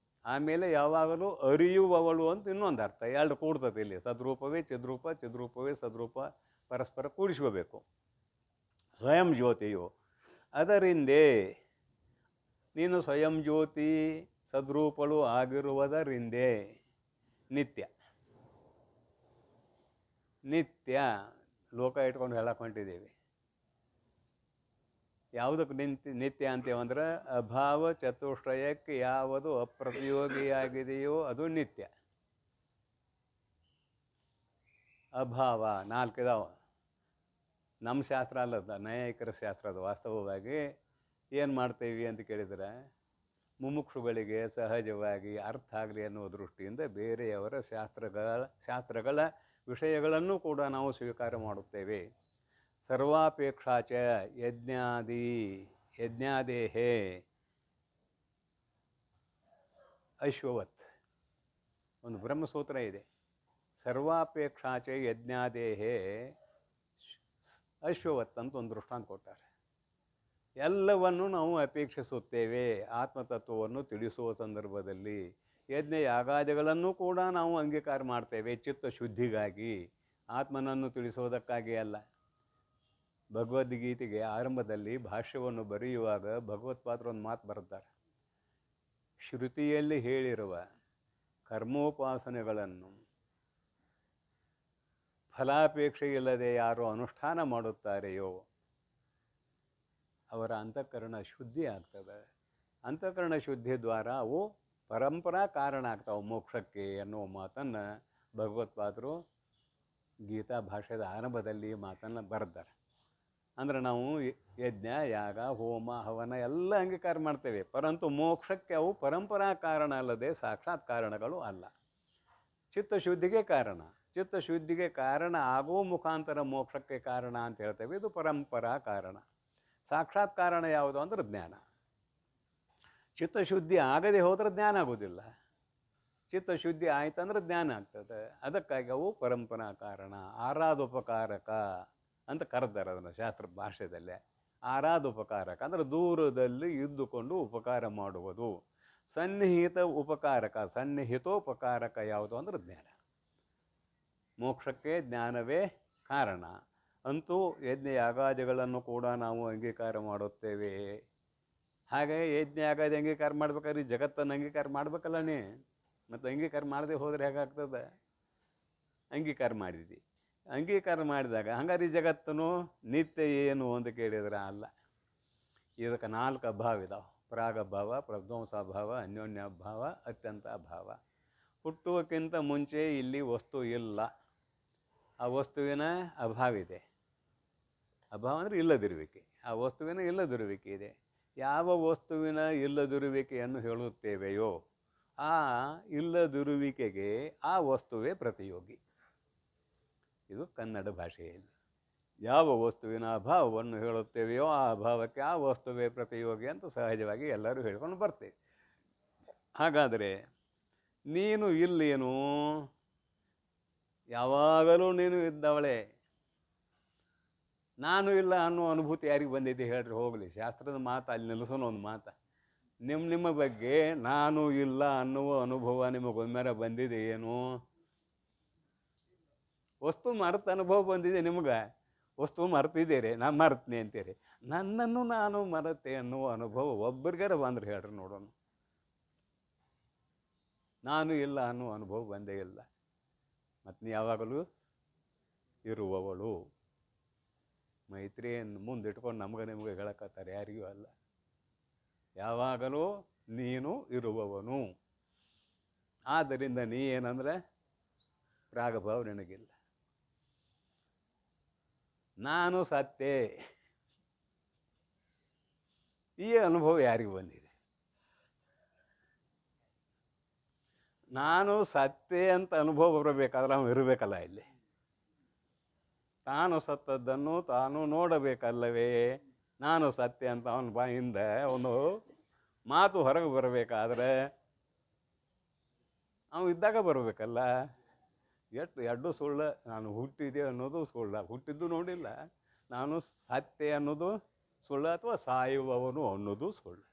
ಆಮೇಲೆ ಯಾವಾಗಲೂ ಅರಿಯುವವಳು ಅಂತ ಇನ್ನೊಂದು ಅರ್ಥ. 2 ಕೂಡ್ತದೆ ಇಲ್ಲಿ. ಸದ್ರೂಪವೇ ಚಿದ್ರೂಪ, ಚಿದ್ರೂಪವೇ ಸದ್ರೂಪ, ಪರಸ್ಪರ ಕೂಡಿಸ್ಕೋಬೇಕು. ಸ್ವಯಂ ಜ್ಯೋತಿಯು ಅದರಿಂದೇ ನೀನು ಸ್ವಯಂ ಜ್ಯೋತಿ ಸದ್ರೂಪಳು ಆಗಿರುವುದರಿಂದೇ ನಿತ್ಯ ಲೋಕ ಇಟ್ಕೊಂಡು ಹೇಳಕ್ಕೆ ಹೊಂಟಿದ್ದೀವಿ. ಯಾವುದಕ್ಕೆ ನಿತ್ಯ ಅಂತೇವಂದ್ರೆ ಅಭಾವ ಚತುಷ್ಟಯಕ್ಕೆ ಯಾವುದು ಅಪ್ರತಿಯೋಗಿಯಾಗಿದೆಯೋ ಅದು ನಿತ್ಯ. ಅಭಾವ 4 ಇದಾವ. ನಮ್ಮ ಶಾಸ್ತ್ರ ಅಲ್ಲದ, ನ್ಯಾಯಿಕರ ಶಾಸ್ತ್ರ. ಅದು ವಾಸ್ತವವಾಗಿ ಏನು ಮಾಡ್ತೇವೆ ಅಂತ ಕೇಳಿದರೆ, ಮುಮುಕ್ಷುಗಳಿಗೆ ಸಹಜವಾಗಿ ಅರ್ಥ ಆಗಲಿ ಅನ್ನುವ ದೃಷ್ಟಿಯಿಂದ ಬೇರೆಯವರ ಶಾಸ್ತ್ರಗಳ ವಿಷಯಗಳನ್ನು ಕೂಡ ನಾವು ಸ್ವೀಕಾರ ಮಾಡುತ್ತೇವೆ. ಸರ್ವಾಪೇಕ್ಷಾಚ ಯಜ್ಞಾದೇಹೇ ಅಶ್ವವತ್ ಒಂದು ಬ್ರಹ್ಮಸೂತ್ರ ಇದೆ. ಸರ್ವಾಪೇಕ್ಷಾಚ ಯಜ್ಞಾದೇಹೇ ಅಶ್ವವತ್ ಅಂತ ಒಂದು ದೃಷ್ಟಾಂತ ಕೊಟ್ಟಾರೆ. ಎಲ್ಲವನ್ನು ನಾವು ಅಪೇಕ್ಷಿಸುತ್ತೇವೆ ಆತ್ಮತತ್ವವನ್ನು ತಿಳಿಸುವ ಸಂದರ್ಭದಲ್ಲಿ. ಯಜ್ಞ ಯಾಗಾದಿಗಳನ್ನು ಕೂಡ ನಾವು ಅಂಗೀಕಾರ ಮಾಡ್ತೇವೆ ಚಿತ್ತ ಶುದ್ಧಿಗಾಗಿ, ಆತ್ಮನನ್ನು ತಿಳಿಸೋದಕ್ಕಾಗಿ ಅಲ್ಲ. ಭಗವದ್ಗೀತೆಗೆ ಆರಂಭದಲ್ಲಿ ಭಾಷ್ಯವನ್ನು ಬರೆಯುವಾಗ ಭಗವತ್ಪಾದರು ಒಂದು ಮಾತು ಬರೆದ್ದಾರೆ. ಶ್ರುತಿಯಲ್ಲಿ ಹೇಳಿರುವ ಕರ್ಮೋಪಾಸನೆಗಳನ್ನು ಫಲಾಪೇಕ್ಷೆ ಇಲ್ಲದೆ ಯಾರು ಅನುಷ್ಠಾನ ಮಾಡುತ್ತಾರೆಯೋ ಅವರ ಅಂತಃಕರಣ ಶುದ್ಧಿ ಆಗ್ತದೆ. ಅಂತಃಕರಣ ಶುದ್ಧಿ ದ್ವಾರ ಅವು ಪರಂಪರಾ ಕಾರಣ ಆಗ್ತಾವೆ ಮೋಕ್ಷಕ್ಕೆ ಅನ್ನುವ ಮಾತನ್ನು ಭಗವತ್ಪಾದರು ಗೀತಾ ಭಾಷೆದ ಆರಂಭದಲ್ಲಿ ಮಾತನ್ನು ಬರೆದ್ದಾರೆ. ಅಂದರೆ ನಾವು ಯಜ್ಞ ಯಾಗ ಹೋಮ ಹವನ ಎಲ್ಲ ಅಂಗೀಕಾರ ಮಾಡ್ತೇವೆ, ಪರಂತು ಮೋಕ್ಷಕ್ಕೆ ಅವು ಪರಂಪರಾ ಕಾರಣ ಅಲ್ಲದೆ ಸಾಕ್ಷಾತ್ ಕಾರಣಗಳು ಅಲ್ಲ. ಚಿತ್ತಶುದ್ಧಿಗೆ ಕಾರಣ, ಚಿತ್ತಶುದ್ಧಿಗೆ ಕಾರಣ ಆಗುವ ಮುಖಾಂತರ ಮೋಕ್ಷಕ್ಕೆ ಕಾರಣ ಅಂತ ಹೇಳ್ತೇವೆ. ಇದು ಪರಂಪರಾ ಕಾರಣ. ಸಾಕ್ಷಾತ್ ಕಾರಣ ಯಾವುದು ಅಂದ್ರೆ ಜ್ಞಾನ. ಚಿತ್ತಶುದ್ಧಿ ಆಗದೆ ಹೋದ್ರೆ ಜ್ಞಾನ ಆಗೋದಿಲ್ಲ, ಚಿತ್ತಶುದ್ಧಿ ಆಯ್ತಂದ್ರೆ ಜ್ಞಾನ ಆಗ್ತದೆ. ಅದಕ್ಕಾಗಿ ಅವು ಪರಂಪರಾ ಕಾರಣ. ಆರಾಧೋಪಕಾರಕ ಅಂತ ಕರೆದಾರೆ ಅದನ್ನು ಶಾಸ್ತ್ರ ಭಾಷೆಯಲ್ಲೇ. ಆರಾಧೋಪಕಾರಕ ಅಂದರೆ ದೂರದಲ್ಲಿ ಇದ್ದುಕೊಂಡು ಉಪಕಾರ ಮಾಡುವುದು. ಸನ್ನಿಹಿತ ಉಪಕಾರಕ, ಸನ್ನಿಹಿತೋಪಕಾರಕ ಯಾವುದು ಅಂದ್ರೆ ಜ್ಞಾನ. ಮೋಕ್ಷಕ್ಕೆ ಜ್ಞಾನವೇ ಕಾರಣ. ಅಂತೂ ಯಜ್ಞ ಯಾಗಾದಿಗಳನ್ನು ಕೂಡ ನಾವು ಅಂಗೀಕಾರ ಮಾಡುತ್ತೇವೆ. ಹಾಗೆ ಯಜ್ಞ ಯಾಗಾದಿ ಅಂಗೀಕಾರ ಮಾಡ್ಬೇಕಾದ್ರೆ ಜಗತ್ತನ್ನು ಅಂಗೀಕಾರ ಮಾಡ್ಬೇಕಲ್ಲನೇ. ಮತ್ತು ಅಂಗೀಕಾರ ಮಾಡದೆ ಹೋದರೆ ಹೇಗಾಗ್ತದೆ? ಅಂಗೀಕಾರ ಮಾಡಿದ್ವಿ, ಅಂಗೀಕಾರ ಮಾಡಿದಾಗ ಹಂಗಾರೆ ಈ ಜಗತ್ತನು ನಿತ್ಯ ಏನು ಅಂತ ಕೇಳಿದ್ರೆ ಅಲ್ಲ. ಇದಕ್ಕೆ 4 ಅಭಾವ ಇದಾವೆ: ಪ್ರಾಗಭಾವ, ಪ್ರಧ್ವಂಸಾಭಾವ, ಅನ್ಯೋನ್ಯಾಭಾವ, ಅತ್ಯಂತ ಅಭಾವ. ಹುಟ್ಟುವಕ್ಕಿಂತ ಮುಂಚೆ ಇಲ್ಲಿ ವಸ್ತು ಇಲ್ಲ, ಆ ವಸ್ತುವಿನ ಅಭಾವ ಇದೆ. ಅಭಾವ ಅಂದರೆ ಇಲ್ಲದಿರುವಿಕೆ, ಆ ವಸ್ತುವಿನ ಇಲ್ಲದಿರುವಿಕೆ ಇದೆ. ಯಾವ ವಸ್ತುವಿನ ಇಲ್ಲದಿರುವಿಕೆಯನ್ನು ಹೇಳುತ್ತೇವೆಯೋ ಆ ಇಲ್ಲದಿರುವಿಕೆಗೆ ಆ ವಸ್ತುವೇ ಪ್ರತಿಯೋಗಿ. ಇದು ಕನ್ನಡ ಭಾಷೆಯಲ್ಲಿ. ಯಾವ ವಸ್ತುವಿನ ಅಭಾವವನ್ನು ಹೇಳುತ್ತೇವೆಯೋ ಆ ಅಭಾವಕ್ಕೆ ಆ ವಸ್ತುವೇ ಪ್ರತಿಯೋಗಿ ಅಂತ ಸಹಜವಾಗಿ ಎಲ್ಲರೂ ಹೇಳ್ಕೊಂಡು ಬರ್ತೇವೆ. ಹಾಗಾದರೆ ನೀನು ಇಲ್ಲೇನು? ಯಾವಾಗಲೂ ನೀನು ಇದ್ದವಳೆ. ನಾನು ಇಲ್ಲ ಅನ್ನೋ ಅನುಭೂತಿ ಯಾರಿಗೆ ಬಂದಿದೆ ಹೇಳ್ರಿ ಹೋಗಲಿ. ಶಾಸ್ತ್ರದ ಮಾತು ಅಲ್ಲಿ ನಿಲ್ಲಿಸೋಣ ಒಂದು ಮಾತು. ನಿಮ್ಮ ಬಗ್ಗೆ ನಾನು ಇಲ್ಲ ಅನ್ನುವ ಅನುಭವ ನಿಮಗೊಮ್ಮೆ ಬಂದಿದೆ ಏನು? ವಸ್ತು ಮರೆತ ಅನುಭವ ಬಂದಿದೆ ನಿಮ್ಗೆ? ವಸ್ತು ಮರೆತಿದ್ದೀರಿ, ನಾನು ಮರೆತ್ನಿ ಅಂತೀರಿ. ನನ್ನನ್ನು ನಾನು ಮರೆತೆ ಅನ್ನುವ ಅನುಭವ ಒಬ್ಬರಿಗಾರ ಬಂದ್ರೆ ಹೇಳ್ರಿ ನೋಡೋಣ. ನಾನು ಇಲ್ಲ ಅನ್ನುವ ಅನುಭವ ಬಂದೇ ಇಲ್ಲ. ಮತ್ತು ನೀ ಯಾವಾಗಲೂ ಇರುವವಳು. ಮೈತ್ರಿಯನ್ನು ಮುಂದಿಟ್ಕೊಂಡು ನಮ್ಗೆ ನಿಮ್ಗೆ ಹೇಳಕತ್ತಾರೆ, ಯಾರಿಗೂ ಅಲ್ಲ. ಯಾವಾಗಲೂ ನೀನು ಇರುವವನು. ಆದ್ದರಿಂದ ನೀ ಏನಂದ್ರೆ ಪ್ರಾಗಭಾವ ನಿನಗಿಲ್ಲ. ನಾನು ಸತ್ತೆ ಈ ಅನುಭವ ಯಾರಿಗೂ ಬಂದಿದೆ? ನಾನು ಸತ್ತೆ ಅಂತ ಅನುಭವ ಬರಬೇಕಾದ್ರೆ ಅವನು ಇರಬೇಕಲ್ಲ ಇಲ್ಲಿ. ತಾನು ಸತ್ತದ್ದನ್ನು ತಾನು ನೋಡಬೇಕಲ್ಲವೇ? ನಾನು ಸತ್ಯ ಅಂತ ಅವನ ಬಾಯಿಂದ ಒಂದು ಮಾತು ಹೊರಗೆ ಬರಬೇಕಾದ್ರೆ ಅವನು ಇದ್ದಾಗ ಬರಬೇಕಲ್ಲ. ಎರಡು ಸುಳ್ಳು. ನಾನು ಹುಟ್ಟಿದೆ ಅನ್ನೋದು ಸುಳ್ಳ, ಹುಟ್ಟಿದ್ದು ನೋಡಿಲ್ಲ. ನಾನು ಸತ್ಯ ಅನ್ನೋದು ಸುಳ್ಳು, ಅಥವಾ ಸಾಯುವವನು ಅನ್ನೋದು ಸುಳ್ಳು.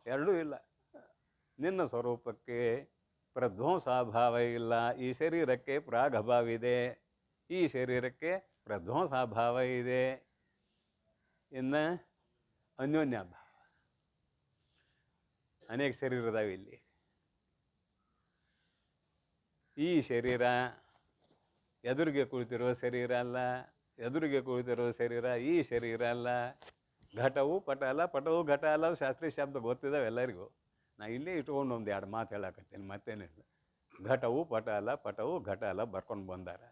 ಎರಡೂ ಇಲ್ಲ. ನಿನ್ನ ಸ್ವರೂಪಕ್ಕೆ ಪ್ರಧ್ವಂಸಾಭಾವ ಇಲ್ಲ. ಈ ಶರೀರಕ್ಕೆ ಪ್ರಾಗಭಾವ ಇದೆ, ಈ ಶರೀರಕ್ಕೆ ಪ್ರಧ್ವಂಸಾಭಾವ ಇದೆ. ಇನ್ನು ಅನ್ಯೋನ್ಯಾಭಾವ. ಅನೇಕ ಶರೀರ ಇದಾವೆ ಇಲ್ಲಿ. ಈ ಶರೀರ ಎದುರಿಗೆ ಕುಳಿತಿರುವ ಶರೀರ ಅಲ್ಲ, ಎದುರಿಗೆ ಕುಳಿತಿರುವ ಶರೀರ ಈ ಶರೀರ ಅಲ್ಲ. ಘಟವು ಪಟ ಅಲ್ಲ, ಪಟವು ಘಟ ಅಲ್ಲ. ಶಾಸ್ತ್ರೀಯ ಶಬ್ದ ಗೊತ್ತಿದ್ದಾವೆ ಎಲ್ಲರಿಗೂ. ನಾ ಇಲ್ಲೇ ಇಟ್ಕೊಂಡು ಒಂದು 2 ಮಾತು ಹೇಳಕತ್ತೀನಿ, ಮತ್ತೇನಿಲ್ಲ. ಘಟವು ಪಟ ಅಲ್ಲ, ಪಟವು ಘಟ ಅಲ್ಲ ಬರ್ಕೊಂಡು ಬಂದಾರ.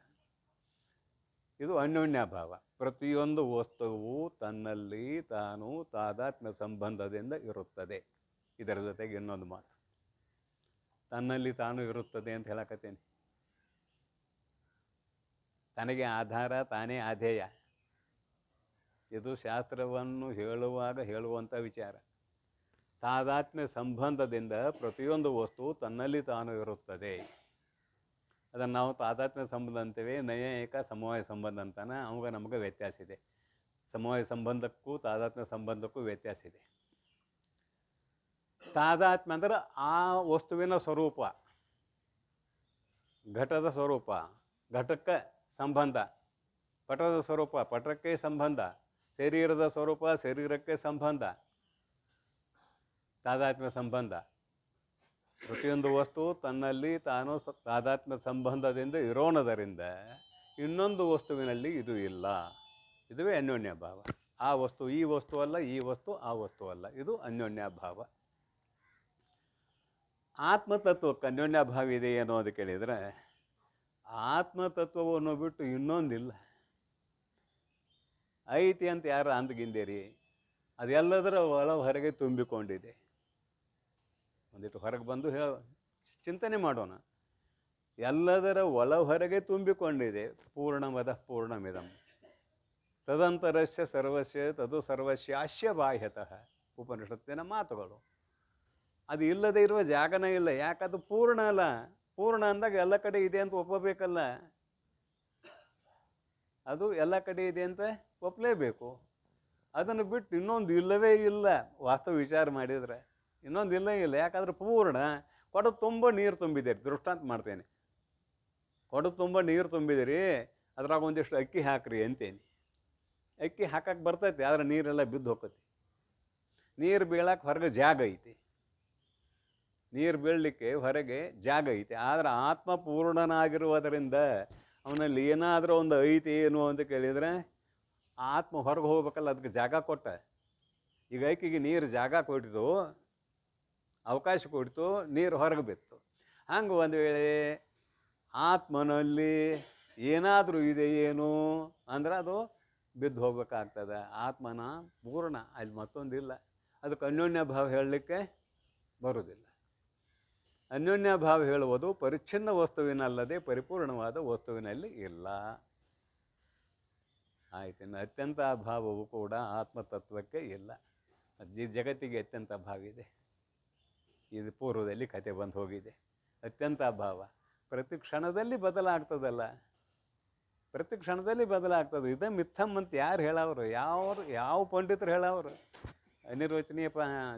ಇದು ಅನ್ಯೋನ್ಯಾಭಾವ. ಪ್ರತಿಯೊಂದು ವಸ್ತುವು ತನ್ನಲ್ಲಿ ತಾನು ತಾದಾತ್ಮ್ಯ ಸಂಬಂಧದಿಂದ ಇರುತ್ತದೆ. ಇದರ ಜೊತೆಗೆ ಇನ್ನೊಂದು ಮಾತು, ತನ್ನಲ್ಲಿ ತಾನು ಇರುತ್ತದೆ ಅಂತ ಹೇಳಕತ್ತೇನೆ. ತನಗೆ ಆಧಾರ, ತಾನೇ ಆಧೇಯ. ಇದು ಶಾಸ್ತ್ರವನ್ನು ಹೇಳುವಾಗ ಹೇಳುವಂಥ ವಿಚಾರ. ತಾದಾತ್ಮ್ಯ ಸಂಬಂಧದಿಂದ ಪ್ರತಿಯೊಂದು ವಸ್ತು ತನ್ನಲ್ಲಿ ತಾನು ಇರುತ್ತದೆ. ಅದನ್ನು ನಾವು ತಾದಾತ್ಮ್ಯ ಸಂಬಂಧ ಅಂತೇವೆ. ನೈಯಾಯಿಕ ಸಮವಾಯ ಸಂಬಂಧ ಅಂತಾನೆ. ಅವಾಗ ನಮಗೆ ವ್ಯತ್ಯಾಸ ಇದೆ. ಸಮವಾಯ ಸಂಬಂಧಕ್ಕೂ ತಾದಾತ್ಮ್ಯ ಸಂಬಂಧಕ್ಕೂ ವ್ಯತ್ಯಾಸ ಇದೆ. ತಾದಾತ್ಮ್ಯ ಅಂದ್ರೆ ಆ ವಸ್ತುವಿನ ಸ್ವರೂಪ, ಘಟದ ಸ್ವರೂಪ ಘಟಕ್ಕೆ ಸಂಬಂಧ, ಪಟದ ಸ್ವರೂಪ ಪಟಕ್ಕೆ ಸಂಬಂಧ, ಶರೀರದ ಸ್ವರೂಪ ಶರೀರಕ್ಕೆ ಸಂಬಂಧ. ತಾದಾತ್ಮ್ಯ ಸಂಬಂಧ. ಪ್ರತಿಯೊಂದು ವಸ್ತು ತನ್ನಲ್ಲಿ ತಾನು ತಾದಾತ್ಮ್ಯ ಸಂಬಂಧದಿಂದ ಇರೋಣದರಿಂದ ಇನ್ನೊಂದು ವಸ್ತುವಿನಲ್ಲಿ ಇದು ಇಲ್ಲ. ಇದುವೇ ಅನ್ಯೋನ್ಯ ಭಾವ. ಆ ವಸ್ತು ಈ ವಸ್ತು ಅಲ್ಲ, ಈ ವಸ್ತು ಆ ವಸ್ತು ಅಲ್ಲ. ಇದು ಅನ್ಯೋನ್ಯ ಭಾವ. ಆತ್ಮತತ್ವಕ್ಕೆ ಅನ್ಯೋನ್ಯಾಭಾವ ಇದೆ ಅನ್ನೋದು ಕೇಳಿದರೆ ಆತ್ಮತತ್ವವನ್ನು ಬಿಟ್ಟು ಇನ್ನೊಂದಿಲ್ಲ. ಐತಿ ಅಂತ ಯಾರು ಅಂದ್ಗಿಂದೇರಿ, ಅದೆಲ್ಲದರ ಒಳ ಹೊರಗೆ ತುಂಬಿಕೊಂಡಿದೆ. ಒಂದಿಟ್ಟು ಹೊರಗೆ ಬಂದು ಚಿಂತನೆ ಮಾಡೋಣ. ಎಲ್ಲದರ ಒಳ ಹೊರಗೆ ತುಂಬಿಕೊಂಡಿದೆ. ಪೂರ್ಣಮದ ಪೂರ್ಣಮಿದಂ ತದಂತರಸ್ಯ ಸರ್ವಸ್ಯ ತದು ಸರ್ವಸ್ಯಾಸ್ಯ ಬಾಹ್ಯತಃ ಉಪನಿಷತ್ತಿನ ಮಾತುಗಳು. ಅದು ಇಲ್ಲದೆ ಇರುವ ಜಾಗನೇ ಇಲ್ಲ. ಯಾಕದು ಪೂರ್ಣ ಅಲ್ಲ. ಪೂರ್ಣ ಅಂದಾಗ ಎಲ್ಲ ಕಡೆ ಇದೆ ಅಂತ ಒಪ್ಪಬೇಕಲ್ಲ. ಅದು ಎಲ್ಲ ಕಡೆ ಇದೆ ಅಂತ ಒಪ್ಪಲೇಬೇಕು. ಅದನ್ನು ಬಿಟ್ಟು ಇನ್ನೊಂದು ಇಲ್ಲವೇ ಇಲ್ಲ. ವಾಸ್ತವ ವಿಚಾರ ಮಾಡಿದರೆ ಇನ್ನೊಂದು ಇಲ್ಲ. ಯಾಕಂದ್ರೆ ಪೂರ್ಣ. ಕೊಡ ತುಂಬ ನೀರು ತುಂಬಿದ್ದೀರಿ, ದೃಷ್ಟಾಂತ ಮಾಡ್ತೇನೆ. ಕೊಡ ತುಂಬ ನೀರು ತುಂಬಿದಿರಿ, ಅದ್ರಾಗ ಒಂದಿಷ್ಟು ಅಕ್ಕಿ ಹಾಕ್ರಿ ಅಂತೇನೆ. ಅಕ್ಕಿ ಹಾಕಕ್ಕೆ ಬರ್ತೈತಿ, ಆದ್ರೆ ನೀರೆಲ್ಲ ಬಿದ್ದು ಹೋಗ್ತೈತಿ. ನೀರು ಬೀಳಕ್ಕೆ ಹೊರಗೆ ಜಾಗ ಐತಿ. ನೀರು ಬೀಳಲಿಕ್ಕೆ ಹೊರಗೆ ಜಾಗ ಐತಿ. ಆದರೆ ಆತ್ಮ ಪೂರ್ಣನಾಗಿರುವುದರಿಂದ ಅವನಲ್ಲಿ ಏನಾದರೂ ಒಂದು ಐತಿ ಏನು ಅಂತ ಕೇಳಿದರೆ ಆತ್ಮ ಹೊರಗೆ ಹೋಗ್ಬೇಕಲ್ಲ, ಅದಕ್ಕೆ ಜಾಗ ಕೊಟ್ಟ. ಈಗ ಅಕ್ಕಿಗೆ ನೀರು ಜಾಗ ಕೊಟ್ಟಿತು, ಅವಕಾಶ ಕೊಡ್ತು, ನೀರು ಹೊರಗೆ ಬಿತ್ತು. ಹಂಗೆ ಒಂದು ವೇಳೆ ಆತ್ಮನಲ್ಲಿ ಏನಾದರೂ ಇದೆ ಏನು ಅಂದ್ರೆ ಅದು ಬಿದ್ದು ಹೋಗ್ಬೇಕಾಗ್ತದೆ. ಆತ್ಮನ ಪೂರ್ಣ, ಅಲ್ಲಿ ಮತ್ತೊಂದಿಲ್ಲ. ಅದಕ್ಕೆ ಅನ್ಯೋನ್ಯ ಭಾವ ಹೇಳಲಿಕ್ಕೆ ಬರುವುದಿಲ್ಲ. ಅನ್ಯೋನ್ಯ ಭಾವ ಹೇಳುವುದು ಪರಿಚ್ಛಿನ್ನ ವಸ್ತುವಿನಲ್ಲದೆ ಪರಿಪೂರ್ಣವಾದ ವಸ್ತುವಿನಲ್ಲಿ ಇಲ್ಲ. ಆಯ್ತು. ಇನ್ನು ಅತ್ಯಂತ ಭಾವವು ಕೂಡ ಆತ್ಮತತ್ವಕ್ಕೆ ಇಲ್ಲ. ಜಗತ್ತಿಗೆ ಅತ್ಯಂತ ಭಾವ ಇದೆ. ಇದು ಪೂರ್ವದಲ್ಲಿ ಕತೆ ಬಂದು ಹೋಗಿದೆ. ಅತ್ಯಂತ ಭಾವ ಪ್ರತಿ ಕ್ಷಣದಲ್ಲಿ ಬದಲಾಗ್ತದಲ್ಲ, ಪ್ರತಿ ಕ್ಷಣದಲ್ಲಿ ಬದಲಾಗ್ತದೆ. ಇದೇ ಮಿಥಮ್ ಅಂತ ಯಾರು ಹೇಳವ್ರು? ಯಾವ ಪಂಡಿತರು ಹೇಳವ್ರು? ಅನಿರ್ವಚನೀಯ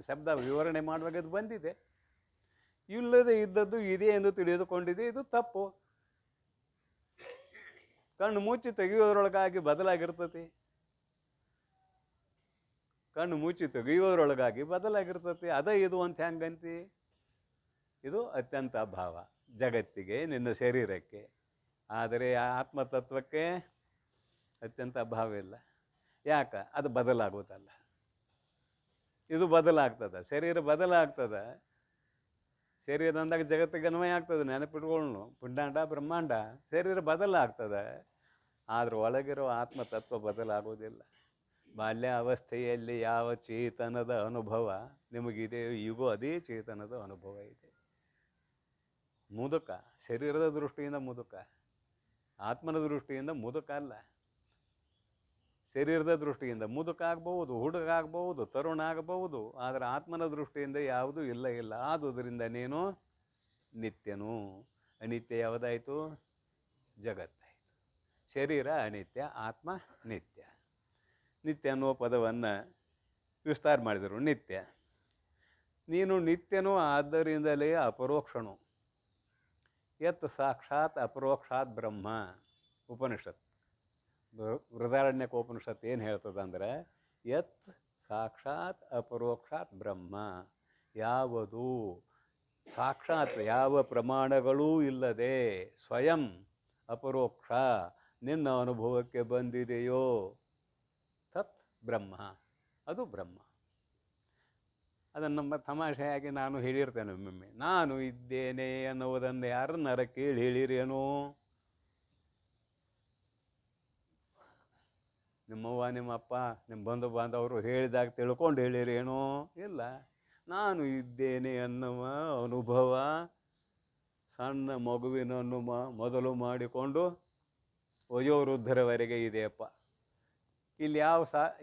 ಶಬ್ದ ವಿವರಣೆ ಮಾಡುವಾಗ ಇದು ಬಂದಿದೆ. ಇಲ್ಲದೆ ಇದ್ದದ್ದು ಇದೆ ಎಂದು ತಿಳಿದುಕೊಂಡಿದೆ, ಇದು ತಪ್ಪು. ಕಣ್ಣು ಮುಚ್ಚಿ ತೆಗೆಯೋದ್ರೊಳಗಾಗಿ ಬದಲಾಗಿರ್ತತಿ. ಕಣ್ಣು ಮುಚ್ಚಿ ತೆಗೆಯೋದ್ರೊಳಗಾಗಿ ಬದಲಾಗಿರ್ತತಿ. ಅದೇ ಇದು ಅಂತ ಹೆಂಗಂತಿ? ಇದು ಅತ್ಯಂತ ಭಾವ ಜಗತ್ತಿಗೆ, ನಿನ್ನ ಶರೀರಕ್ಕೆ. ಆದರೆ ಆತ್ಮತತ್ವಕ್ಕೆ ಅತ್ಯಂತ ಭಾವ ಇಲ್ಲ. ಯಾಕೆ? ಅದು ಬದಲಾಗೋದಲ್ಲ. ಇದು ಬದಲಾಗ್ತದೆ. ಶರೀರ ಬದಲಾಗ್ತದೆ. ಶರೀರ ಅಂದಾಗ ಜಗತ್ತಿಗೆ ಅನ್ವಯ ಆಗ್ತದೆ. ನೆನಪಿಟ್ಕೊಳ್ಳು. ಪುಂಡಾಂಡ ಬ್ರಹ್ಮಾಂಡ ಶರೀರ ಬದಲಾಗ್ತದೆ. ಆದ್ರೆ ಒಳಗಿರೋ ಆತ್ಮತತ್ವ ಬದಲಾಗೋದಿಲ್ಲ. ಬಾಲ್ಯ ಅವಸ್ಥೆಯಲ್ಲಿ ಯಾವ ಚೇತನದ ಅನುಭವ ನಿಮಗಿದೆ, ಈಗೂ ಅದೇ ಚೇತನದ ಅನುಭವ ಇದೆ. ಮುದುಕ ಶರೀರದ ದೃಷ್ಟಿಯಿಂದ ಮುದುಕ, ಆತ್ಮನ ದೃಷ್ಟಿಯಿಂದ ಮುದುಕ ಅಲ್ಲ. ಶರೀರದ ದೃಷ್ಟಿಯಿಂದ ಮುದುಕ ಆಗ್ಬಹುದು, ಹುಡುಗ ಆಗ್ಬಹುದು, ತರುಣ ಆಗಬಹುದು. ಆದರೆ ಆತ್ಮನ ದೃಷ್ಟಿಯಿಂದ ಯಾವುದೂ ಇಲ್ಲ. ಆದುದರಿಂದ ನೀನು ನಿತ್ಯನು. ಅನಿತ್ಯ ಯಾವುದಾಯಿತು? ಜಗತ್ತಾಯಿತು. ಶರೀರ ಅನಿತ್ಯ, ಆತ್ಮ ನಿತ್ಯ. ನಿತ್ಯ ಅನ್ನುವ ಪದವನ್ನು ವಿಸ್ತಾರ ಮಾಡಿದರು. ನಿತ್ಯ, ನೀನು ನಿತ್ಯನು, ಆದ್ದರಿಂದಲೇ ಅಪರೋಕ್ಷನು. ಯತ್ ಸಾಕ್ಷಾತ್ ಅಪರೋಕ್ಷಾತ್ ಬ್ರಹ್ಮ. ಉಪನಿಷತ್ ಬೃಹದಾರಣ್ಯಕೋಪನಿಷತ್ ಏನು ಹೇಳ್ತದಂದ್ರೆ, ಯತ್ ಸಾಕ್ಷಾತ್ ಅಪರೋಕ್ಷಾತ್ ಬ್ರಹ್ಮ. ಯಾವುದು ಸಾಕ್ಷಾತ್, ಯಾವ ಪ್ರಮಾಣಗಳೂ ಇಲ್ಲದೆ ಸ್ವಯಂ ಅಪರೋಕ್ಷ ನಿನ್ನ ಅನುಭವಕ್ಕೆ ಬಂದಿದೆಯೋ ತತ್ ಬ್ರಹ್ಮ, ಅದು ಬ್ರಹ್ಮ. ಅದನ್ನು ನಮ್ಮ ತಮಾಷೆಯಾಗಿ ನಾನು ಹೇಳಿರ್ತೇನೆ ಒಮ್ಮೊಮ್ಮೆ. ನಾನು ಇದ್ದೇನೆ ಅನ್ನುವುದನ್ನು ಯಾರನ್ನಾರ ಕೇಳಿ ಹೇಳಿರೇನೋ? ನಿಮ್ಮವ್ವ, ನಿಮ್ಮಪ್ಪ, ನಿಮ್ಮ ಬಂಧು ಬಾಂಧವರು ಹೇಳಿದಾಗ ತಿಳ್ಕೊಂಡು ಹೇಳಿರೇನೋ? ಇಲ್ಲ. ನಾನು ಇದ್ದೇನೆ ಅನ್ನುವ ಅನುಭವ ಸಣ್ಣ ಮಗುವಿನನ್ನು ಮೊದಲು ಮಾಡಿಕೊಂಡು ವಯೋವೃದ್ಧರವರೆಗೆ ಇದೆಯಪ್ಪ. ಇಲ್ಲಿ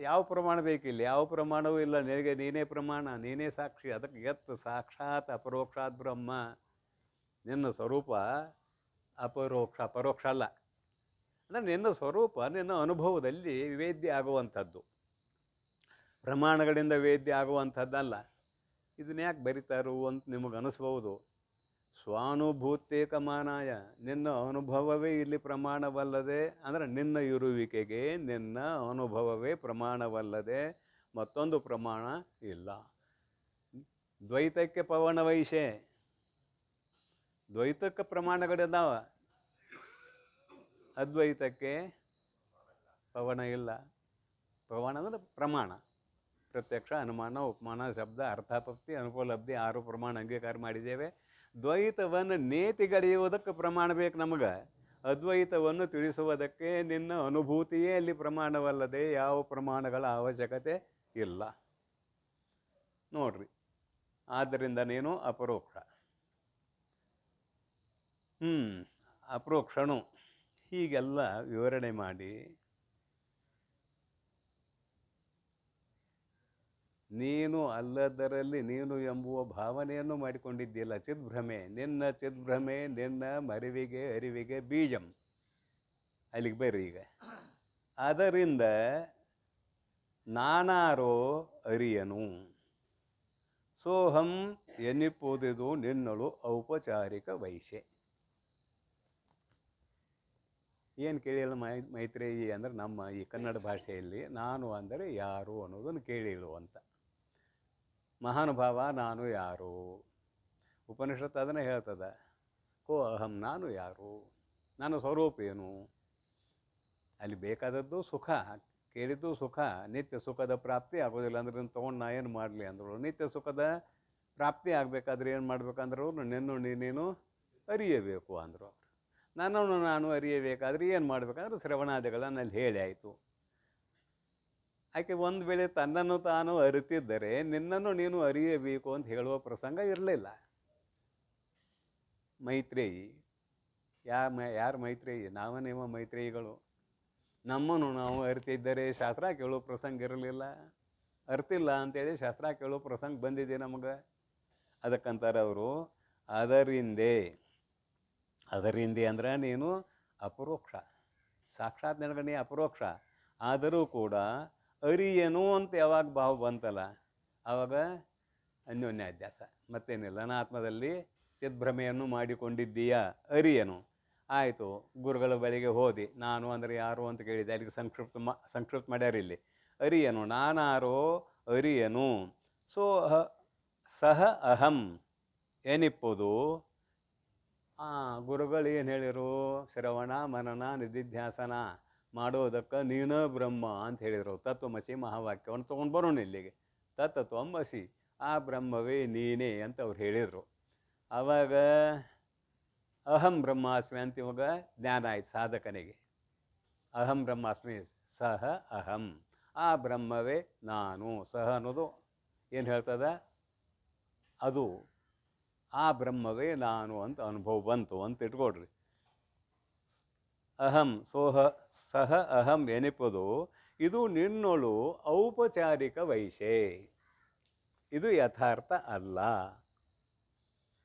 ಯಾವ ಪ್ರಮಾಣ ಬೇಕಿಲ್ಲ? ಯಾವ ಪ್ರಮಾಣವೂ ಇಲ್ಲ. ನಿನಗೆ ನೀನೇ ಪ್ರಮಾಣ, ನೀನೇ ಸಾಕ್ಷಿ. ಅದಕ್ಕೆ ಯತ್ ಸಾಕ್ಷಾತ್ ಅಪರೋಕ್ಷಾತ್ ಬ್ರಹ್ಮ. ನಿನ್ನ ಸ್ವರೂಪ ಪರೋಕ್ಷ ಅಲ್ಲ. ಅಂದರೆ ನಿನ್ನ ಸ್ವರೂಪ ನಿನ್ನ ಅನುಭವದಲ್ಲಿ ವೇದ್ಯ ಆಗುವಂಥದ್ದು, ಪ್ರಮಾಣಗಳಿಂದ ವೇದ್ಯ ಆಗುವಂಥದ್ದಲ್ಲ. ಇದನ್ನ ಯಾಕೆ ಬರಿತಾರು ಅಂತ ನಿಮಗೆ ಅನಿಸ್ಬೋದು. ಸ್ವಾನುಭೂತೇಕಮಾನಾಯ, ನಿನ್ನ ಅನುಭವವೇ ಇಲ್ಲಿ ಪ್ರಮಾಣವಲ್ಲದೆ, ಅಂದರೆ ನಿನ್ನ ಇರುವಿಕೆಗೆ ನಿನ್ನ ಅನುಭವವೇ ಪ್ರಮಾಣವಲ್ಲದೆ ಮತ್ತೊಂದು ಪ್ರಮಾಣ ಇಲ್ಲ. ದ್ವೈತಕ್ಕೆ ಪವನ ವೈಶೆ, ದ್ವೈತಕ್ಕೆ ಪ್ರಮಾಣಗಳಿದ್ದಾವ, ಅದ್ವೈತಕ್ಕೆ ಪವನ ಇಲ್ಲ. ಪವನ ಅಂದರೆ ಪ್ರಮಾಣ. ಪ್ರತ್ಯಕ್ಷ, ಅನುಮಾನ, ಉಪಮಾನ, ಶಬ್ದ, ಅರ್ಥಾಪತ್ತಿ, ಅನುಪಲಬ್ಧಿ 6 ಪ್ರಮಾಣ ಅಂಗೀಕಾರ ಮಾಡಿದ್ದೇವೆ. ದ್ವೈತವನ್ನು ನೇತಿಗಳೆಯುವುದಕ್ಕೆ ಪ್ರಮಾಣ ಬೇಕು ನಮಗೆ. ಅದ್ವೈತವನ್ನು ತಿಳಿಸುವುದಕ್ಕೆ ನಿನ್ನ ಅನುಭೂತಿಯೇ ಅಲ್ಲಿ ಪ್ರಮಾಣವಲ್ಲದೆ ಯಾವ ಪ್ರಮಾಣಗಳ ಅವಶ್ಯಕತೆ ಇಲ್ಲ. ನೋಡ್ರಿ, ಆದ್ದರಿಂದ ನೀನು ಅಪರೋಕ್ಷ. ಅಪರೋಕ್ಷಣು ಹೀಗೆಲ್ಲ ವಿವರಣೆ ಮಾಡಿ ನೀನು ಅಲ್ಲದರಲ್ಲಿ ನೀನು ಎಂಬುವ ಭಾವನೆಯನ್ನು ಮಾಡಿಕೊಂಡಿದ್ದಿಲ್ಲ. ಚಿದ್ಭ್ರಮೆ, ನಿನ್ನ ಚಿದ್ಭ್ರಮೆ ನಿನ್ನ ಅರಿವಿಗೆ ಬೀಜಂ. ಅಲ್ಲಿಗೆ ಬರ್ರಿ ಈಗ. ಅದರಿಂದ ನಾನಾರೋ ಅರಿಯನು. ಸೋಹಂ ಎನ್ನಿಪ್ಪುವುದು ನಿನ್ನಳು ಔಪಚಾರಿಕ ವೈಶ್ಯ. ಏನು ಕೇಳಿಲ್ಲ ಮೈತ್ರೇಯಿ ಅಂದರೆ ನಮ್ಮ ಈ ಕನ್ನಡ ಭಾಷೆಯಲ್ಲಿ ನಾನು ಅಂದರೆ ಯಾರು ಅನ್ನೋದನ್ನು ಕೇಳಿಳು ಅಂತ. ಮಹಾನುಭಾವ, ನಾನು ಯಾರು? ಉಪನಿಷತ್ತು ಅದನ್ನೇ ಹೇಳ್ತದೆ. ಕೋ ಅಹಂ, ನಾನು ಯಾರು? ನಾನು ಸ್ವರೂಪ ಏನು? ಅಲ್ಲಿ ಬೇಕಾದದ್ದು ಸುಖ, ಕೇಳಿದ್ದು ಸುಖ. ನಿತ್ಯ ಸುಖದ ಪ್ರಾಪ್ತಿ ಆಗೋದಿಲ್ಲ ಅಂದ್ರೆ ತೊಗೊಂಡು ನಾ ಏನು ಮಾಡಲಿ ಅಂದರು. ನಿತ್ಯ ಸುಖದ ಪ್ರಾಪ್ತಿ ಆಗಬೇಕಾದ್ರೆ ಏನು ಮಾಡ್ಬೇಕಂದ್ರು ನಿನ್ನನ್ನು ನೀನೇನು ಅರಿಯಬೇಕು ಅಂದರು. ನನ್ನನ್ನು ನಾನು ಅರಿಯಬೇಕಾದ್ರೆ ಏನು ಮಾಡಬೇಕಂದ್ರೆ ಶ್ರವಣಾದಿಗಳನ್ನು ಅಲ್ಲಿ ಹೇಳಿ ಆಯಿತು. ಆಕೆ ಒಂದು ವೇಳೆ ತನ್ನನ್ನು ತಾನು ಅರಿತಿದ್ದರೆ ನಿನ್ನನ್ನು ನೀನು ಅರಿಯಬೇಕು ಅಂತ ಹೇಳುವ ಪ್ರಸಂಗ ಇರಲಿಲ್ಲ. ಮೈತ್ರೇಯಿ ಯಾರು ಮೈತ್ರೇಯಿ? ನೀವು ಮೈತ್ರೇಯಿಗಳು. ನಮ್ಮನ್ನು ನಾವು ಅರಿತಿದ್ದರೆ ಶಾಸ್ತ್ರ ಕೇಳೋ ಪ್ರಸಂಗ ಇರಲಿಲ್ಲ. ಅರ್ತಿಲ್ಲ ಅಂತೇಳಿ ಶಾಸ್ತ್ರ ಕೇಳೋ ಪ್ರಸಂಗ ಬಂದಿದೆ ನಮಗೆ. ಅದಕ್ಕಂತಾರೆ ಅವರು ಅದರಿಂದೆ ಅಂದ್ರೆ ನೀನು ಅಪರೋಕ್ಷ. ಸಾಕ್ಷಾತ್ ನೆನಗಣಿ ಅಪರೋಕ್ಷ. ಆದರೂ ಕೂಡ ಅರಿಯನು ಅಂತ ಯಾವಾಗ ಭಾವ ಬಂತಲ್ಲ ಆವಾಗ ಅನ್ಯೋನ್ಯಾಧ್ಯಾಸ, ಮತ್ತೇನಿಲ್ಲ. ಅನಾತ್ಮದಲ್ಲಿ ಚಿದ್ಭ್ರಮೆಯನ್ನು ಮಾಡಿಕೊಂಡಿದ್ದೀಯಾ, ಅರಿಯನು. ಆಯಿತು, ಗುರುಗಳ ಬಳಿಗೆ ಹೋದಿ. ನಾನು ಅಂದರೆ ಯಾರು ಅಂತ ಕೇಳಿದೆ. ಅಲ್ಲಿಗೆ ಸಂಕ್ಷಿಪ್ತ ಮಾಡ್ಯಾರ ಇಲ್ಲಿ. ಅರಿಯನು, ನಾನಾರೋ ಅರಿಯನು. ಸಹ ಅಹಂ ಏನಿಪ್ಪುದು. ಗುರುಗಳು ಏನು ಹೇಳಿದರು? ಶ್ರವಣ ಮನನ ನಿಧಿಧ್ಯಾಸನ ಮಾಡೋದಕ್ಕೆ ನೀನು ಬ್ರಹ್ಮ ಅಂತ ಹೇಳಿದರು. ತತ್ವಮಸಿ ಮಹಾವಾಕ್ಯವನ್ನು ತೊಗೊಂಡು ಬರೋಣ ಇಲ್ಲಿಗೆ. ತತ್ವಮಸಿ, ಆ ಬ್ರಹ್ಮವೇ ನೀನೇ ಅಂತ ಅವ್ರು ಹೇಳಿದರು. ಆವಾಗ ಅಹಂ ಬ್ರಹ್ಮಾಸ್ಮಿ ಅಂತ ಇವಾಗ ಜ್ಞಾನ ಆಯ್ತು ಸಾಧಕನಿಗೆ. ಅಹಂ ಬ್ರಹ್ಮಾಸ್ಮಿ, ಸಹ ಅಹಂ, ಆ ಬ್ರಹ್ಮವೇ ನಾನು. ಸಹ ಅನ್ನೋದು ಏನು ಹೇಳ್ತದ? ಅದು ಆ ಬ್ರಹ್ಮವೇ ನಾನು ಅಂತ ಅನುಭವ ಬಂತು ಅಂತ ಇಟ್ಕೊಡ್ರಿ. ಅಹಂ ಸಹ ಅಹಂ ಎನಿಪುದು ಇದು ನಿನ್ನೊಳು ಔಪಚಾರಿಕ ವೈಶೇ. ಇದು ಯಥಾರ್ಥ ಅಲ್ಲ.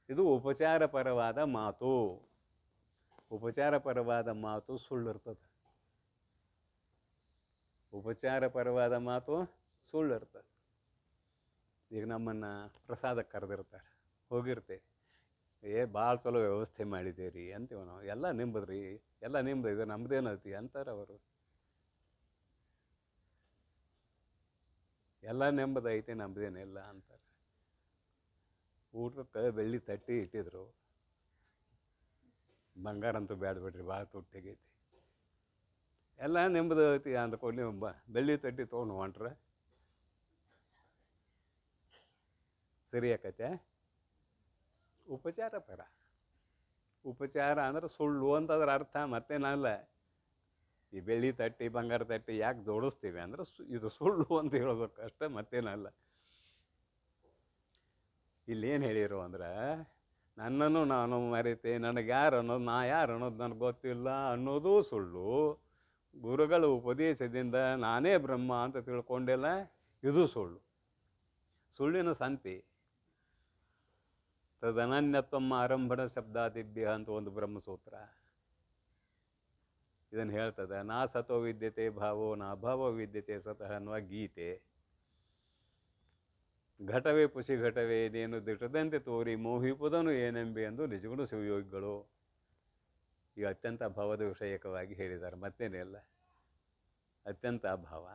ಇದು ಉಪಚಾರಪರವಾದ ಮಾತು. ಉಪಚಾರಪರವಾದ ಮಾತು ಸುಳ್ಳಿರ್ತದೆ. ಉಪಚಾರಪರವಾದ ಮಾತು ಸುಳ್ಳಿರ್ತದೆ. ಈಗ ನಮ್ಮನ್ನು ಪ್ರಸಾದಕ್ಕೆ ಕರೆದಿರ್ತಾರೆ, ಹೋಗಿರ್ತೇವೆ. ಭಾಳ ಚಲೋ ವ್ಯವಸ್ಥೆ ಮಾಡಿದ್ದೀರಿ ಅಂತೀವಿ ನಾವು. ಎಲ್ಲ ನಿಂಬದ್ರಿ, ಎಲ್ಲ ನಿಮ್ದು, ಇದು ನಮ್ದೇನೈತಿ ಅಂತಾರೆ ಅವರು. ಎಲ್ಲ ನೆಂಬದೈತಿ, ನಮ್ದೇನಿಲ್ಲ ಅಂತಾರೆ. ಊಟಕ್ಕೆ ಬೆಳ್ಳಿ ತಟ್ಟಿ ಇಟ್ಟಿದ್ರು. ಬಂಗಾರ ಅಂತೂ ಬೇಡ ಬಿಡ್ರಿ, ಭಾಳ ತುಟ್ಟಿಗೈತಿ. ಎಲ್ಲ ನೆಂಬದು ಐತಿ ಅಂದ್ಕೊಂಡು ನೀವು ಬೆಳ್ಳಿ ತಟ್ಟಿ ತೊಗೊಂಡು ಹೊಂಟ್ರೆ ಸರಿ ಆಕೈತೆ? ಉಪಚಾರ ಪರ. ಉಪಚಾರ ಅಂದ್ರೆ ಸುಳ್ಳು ಅಂತದ್ರ ಅರ್ಥ ಮತ್ತೇನಲ್ಲ. ಈ ಬೆಳ್ಳಿ ತಟ್ಟಿ ಬಂಗಾರ ತಟ್ಟಿ ಯಾಕೆ ಜೋಡಿಸ್ತೀವಿ ಅಂದ್ರೆ ಇದು ಸುಳ್ಳು ಅಂತ ಹೇಳೋದಕ್ಕೆ ಅಷ್ಟೇ, ಮತ್ತೇನಲ್ಲ. ಇಲ್ಲೇನು ಹೇಳಿರು ಅಂದ್ರೆ ನನ್ನನ್ನು ನಾನು ಮರೆತೆ, ನನಗೆ ಯಾರು ಅನ್ನೋದು, ನಾ ಯಾರು ಅನ್ನೋದು ನನಗೆ ಗೊತ್ತಿಲ್ಲ ಅನ್ನೋದು ಸುಳ್ಳು. ಗುರುಗಳ ಉಪದೇಶದಿಂದ ನಾನೇ ಬ್ರಹ್ಮ ಅಂತ ತಿಳ್ಕೊಂಡಿಲ್ಲ, ಇದು ಸುಳ್ಳು. ಸುಳ್ಳಿನ ಸಂತಿ. ತದನನ್ಯತ್ವಮ್ಮ ಆರಂಭಣ ಶಬ್ದಾದಿಭ್ಯ ಅಂತ ಒಂದು ಬ್ರಹ್ಮಸೂತ್ರ ಇದನ್ನು ಹೇಳ್ತದೆ. ನಾ ಸತೋ ವಿದ್ಯತೆ ಭಾವೋ ನಾ ಭಾವೋ ವಿದ್ಯತೆ ಸತಃ ಅನ್ನುವ ಗೀತೆ. ಘಟವೇ ಪುಷಿ ಘಟವೇ ನೀನು ದಿಟದಂತೆ ತೋರಿ ಮೋಹಿಪುದನು ಏನೆಂಬೆ ಎಂದು ನಿಜಗುಣ ಶಿವಯೋಗಿಗಳು ಈಗ ಅತ್ಯಂತ ಭಾವದ ವಿಷಯಕವಾಗಿ ಹೇಳಿದ್ದಾರೆ. ಮತ್ತೇನಿಲ್ಲ. ಅತ್ಯಂತ ಅಭಾವ.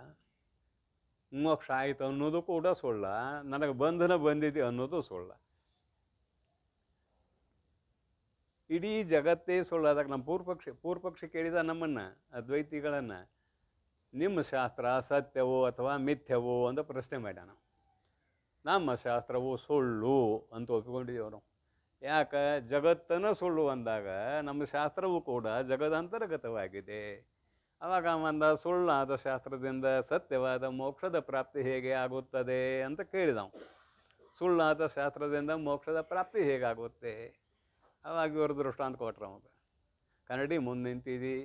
ಮೋಕ್ಷ ಆಯಿತು ಅನ್ನೋದು ಕೂಡ ಸುಳ್ಳ. ನನಗೆ ಬಂಧನ ಬಂದಿದೆ ಅನ್ನೋದು ಸುಳ್ಳ. ಇಡೀ ಜಗತ್ತೇ ಸುಳ್ಳು. ಅದಕ್ಕೆ ನಮ್ಮ ಪೂರ್ವಪಕ್ಷಿ ಕೇಳಿದ ನಮ್ಮನ್ನು, ಅದ್ವೈತಿಗಳನ್ನು, ನಿಮ್ಮ ಶಾಸ್ತ್ರ ಸತ್ಯವೋ ಅಥವಾ ಮಿಥ್ಯವೋ ಅಂತ ಪ್ರಶ್ನೆ ಮಾಡ್ಯಾನ. ನಮ್ಮ ಶಾಸ್ತ್ರವು ಸುಳ್ಳು ಅಂತ ಒಪ್ಪಿಕೊಂಡಿದ್ದೇವೆ ನಾವು. ಯಾಕೆ? ಜಗತ್ತನ್ನು ಸುಳ್ಳು ಅಂದಾಗ ನಮ್ಮ ಶಾಸ್ತ್ರವೂ ಕೂಡ ಜಗದಂತರ್ಗತವಾಗಿದೆ. ಅವಾಗ ಅಂದ ಸುಳ್ಳಾದ ಶಾಸ್ತ್ರದಿಂದ ಸತ್ಯವಾದ ಮೋಕ್ಷದ ಪ್ರಾಪ್ತಿ ಹೇಗೆ ಆಗುತ್ತದೆ ಅಂತ ಕೇಳಿದವು. ಸುಳ್ಳಾದ ಶಾಸ್ತ್ರದಿಂದ ಮೋಕ್ಷದ ಪ್ರಾಪ್ತಿ ಹೇಗಾಗುತ್ತೆ? ಅವಾಗ ಇವರು ದೃಷ್ಟಾಂತ ಕೊಟ್ರು. ಅವಾಗ ಕನ್ನಡಿ ಮುಂದೆ ನಿಂತಿದಿ,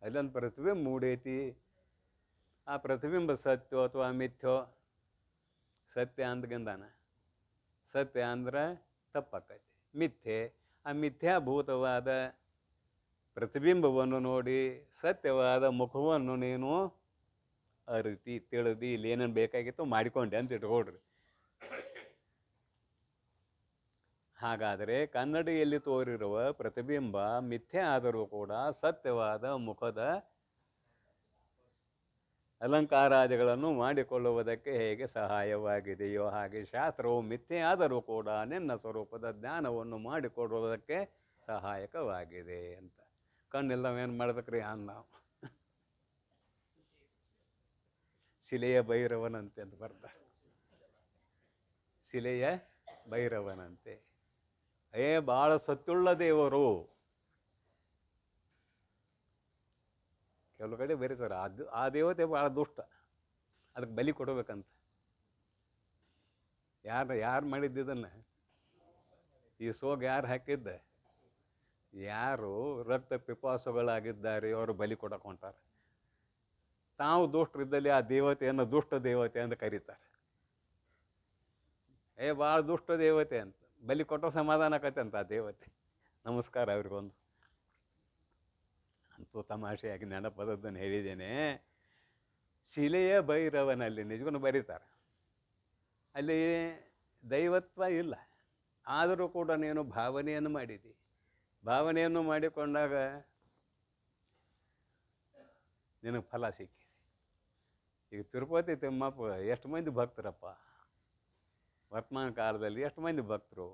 ಅಲ್ಲೊಂದು ಪ್ರತಿಬಿಂಬ ಮೂಡೈತಿ. ಆ ಪ್ರತಿಬಿಂಬ ಸತ್ಯೋ ಅಥವಾ ಮಿಥ್ಯೋ? ಸತ್ಯ ಅಂದ್ಗಿಂದಾನ. ಸತ್ಯ ಅಂದ್ರೆ ತಪ್ಪಾಕೈತಿ. ಮಿಥ್ಯೆ, ಆ ಮಿಥ್ಯಾಭೂತವಾದ ಪ್ರತಿಬಿಂಬವನ್ನು ನೋಡಿ ಸತ್ಯವಾದ ಮುಖವನ್ನು ನೀನು ಅರಿತಿ ತಿಳಿದಿ ಇಲ್ಲಿ ಏನೇನು ಬೇಕಾಗಿತ್ತು ಮಾಡಿಕೊಂಡೆ ಅಂತ ಇಟ್ಕೊಳ್ರಿ. ಹಾಗಾದರೆ ಕನ್ನಡಿಯಲ್ಲಿ ತೋರಿರುವ ಪ್ರತಿಬಿಂಬ ಮಿಥ್ಯೆ ಆದರೂ ಕೂಡ ಸತ್ಯವಾದ ಮುಖದ ಅಲಂಕಾರಾದಿಗಳನ್ನು ಮಾಡಿಕೊಳ್ಳುವುದಕ್ಕೆ ಹೇಗೆ ಸಹಾಯವಾಗಿದೆಯೋ ಹಾಗೆ ಶಾಸ್ತ್ರವು ಮಿಥ್ಯೆ ಆದರೂ ಕೂಡ ನಿನ್ನ ಸ್ವರೂಪದ ಜ್ಞಾನವನ್ನು ಮಾಡಿಕೊಳ್ಳುವುದಕ್ಕೆ ಸಹಾಯಕವಾಗಿದೆ ಅಂತ. ಕಣ್ಣಿಲ್ಲವೇನು ಮಾಡ್ಬೇಕ್ರಿ ಅನ್ನ ಶಿಲೆಯ ಭೈರವನಂತೆ ಅಂತ ಬರ್ತಾರೆ. ಶಿಲೆಯ ಭೈರವನಂತೆ ಭಾಳ ಸತ್ಯುಳ್ಳ ದೇವರು. ಕೆಲವು ಕಡೆ ಬರೀತಾರೆ ಆ ದೇವತೆ ಭಾಳ ದುಷ್ಟ, ಅದಕ್ಕೆ ಬಲಿ ಕೊಡಬೇಕಂತ. ಯಾರು ಮಾಡಿದ್ದಿದ್ದನ್ನು? ಈ ಸೋಗ ಯಾರು ಹಾಕಿದ್ದ? ಯಾರು ರಕ್ತ ಪಿಪಾಸುಗಳಾಗಿದ್ದಾರೆ ಅವರು ಬಲಿ ಕೊಡಕ್ಕೆ ಹೊಂಟಾರೆ. ತಾವು ದುಷ್ಟರಿದ್ದಲ್ಲಿ ಆ ದೇವತೆಯನ್ನು ದುಷ್ಟ ದೇವತೆ ಅಂತ ಕರೀತಾರೆ. ಭಾಳ ದುಷ್ಟ ದೇವತೆ ಅಂತ ಬಲಿ ಕೊಟ್ಟೋ ಸಮಾಧಾನ ಆಕತ್ತೆ ಅಂತ ಆ ದೇವತೆ. ನಮಸ್ಕಾರ ಅವ್ರಿಗೊಂದು. ಅಂತೂ ತಮಾಷೆಯಾಗಿ ನೆನಪದದ್ದನ್ನು ಹೇಳಿದ್ದೇನೆ. ಶಿಲೆಯ ಭೈರವನಲ್ಲಿ ನಿಜಗೂ ಬರೀತಾರೆ, ಅಲ್ಲಿ ದೈವತ್ವ ಇಲ್ಲ. ಆದರೂ ಕೂಡ ನೀನು ಭಾವನೆಯನ್ನು ಮಾಡಿದಿ. ಭಾವನೆಯನ್ನು ಮಾಡಿಕೊಂಡಾಗ ನಿನಗೆ ಫಲ ಸಿಕ್ಕಿದೆ. ಈಗ ತಿರುಪತಿ ತಿಮ್ಮಪ್ಪ ಎಷ್ಟು ಮಂದಿ ಭಕ್ತರಪ್ಪ ವರ್ತಮಾನ ಕಾಲದಲ್ಲಿ, ಎಷ್ಟು ಮಂದಿ ಭಕ್ತರು.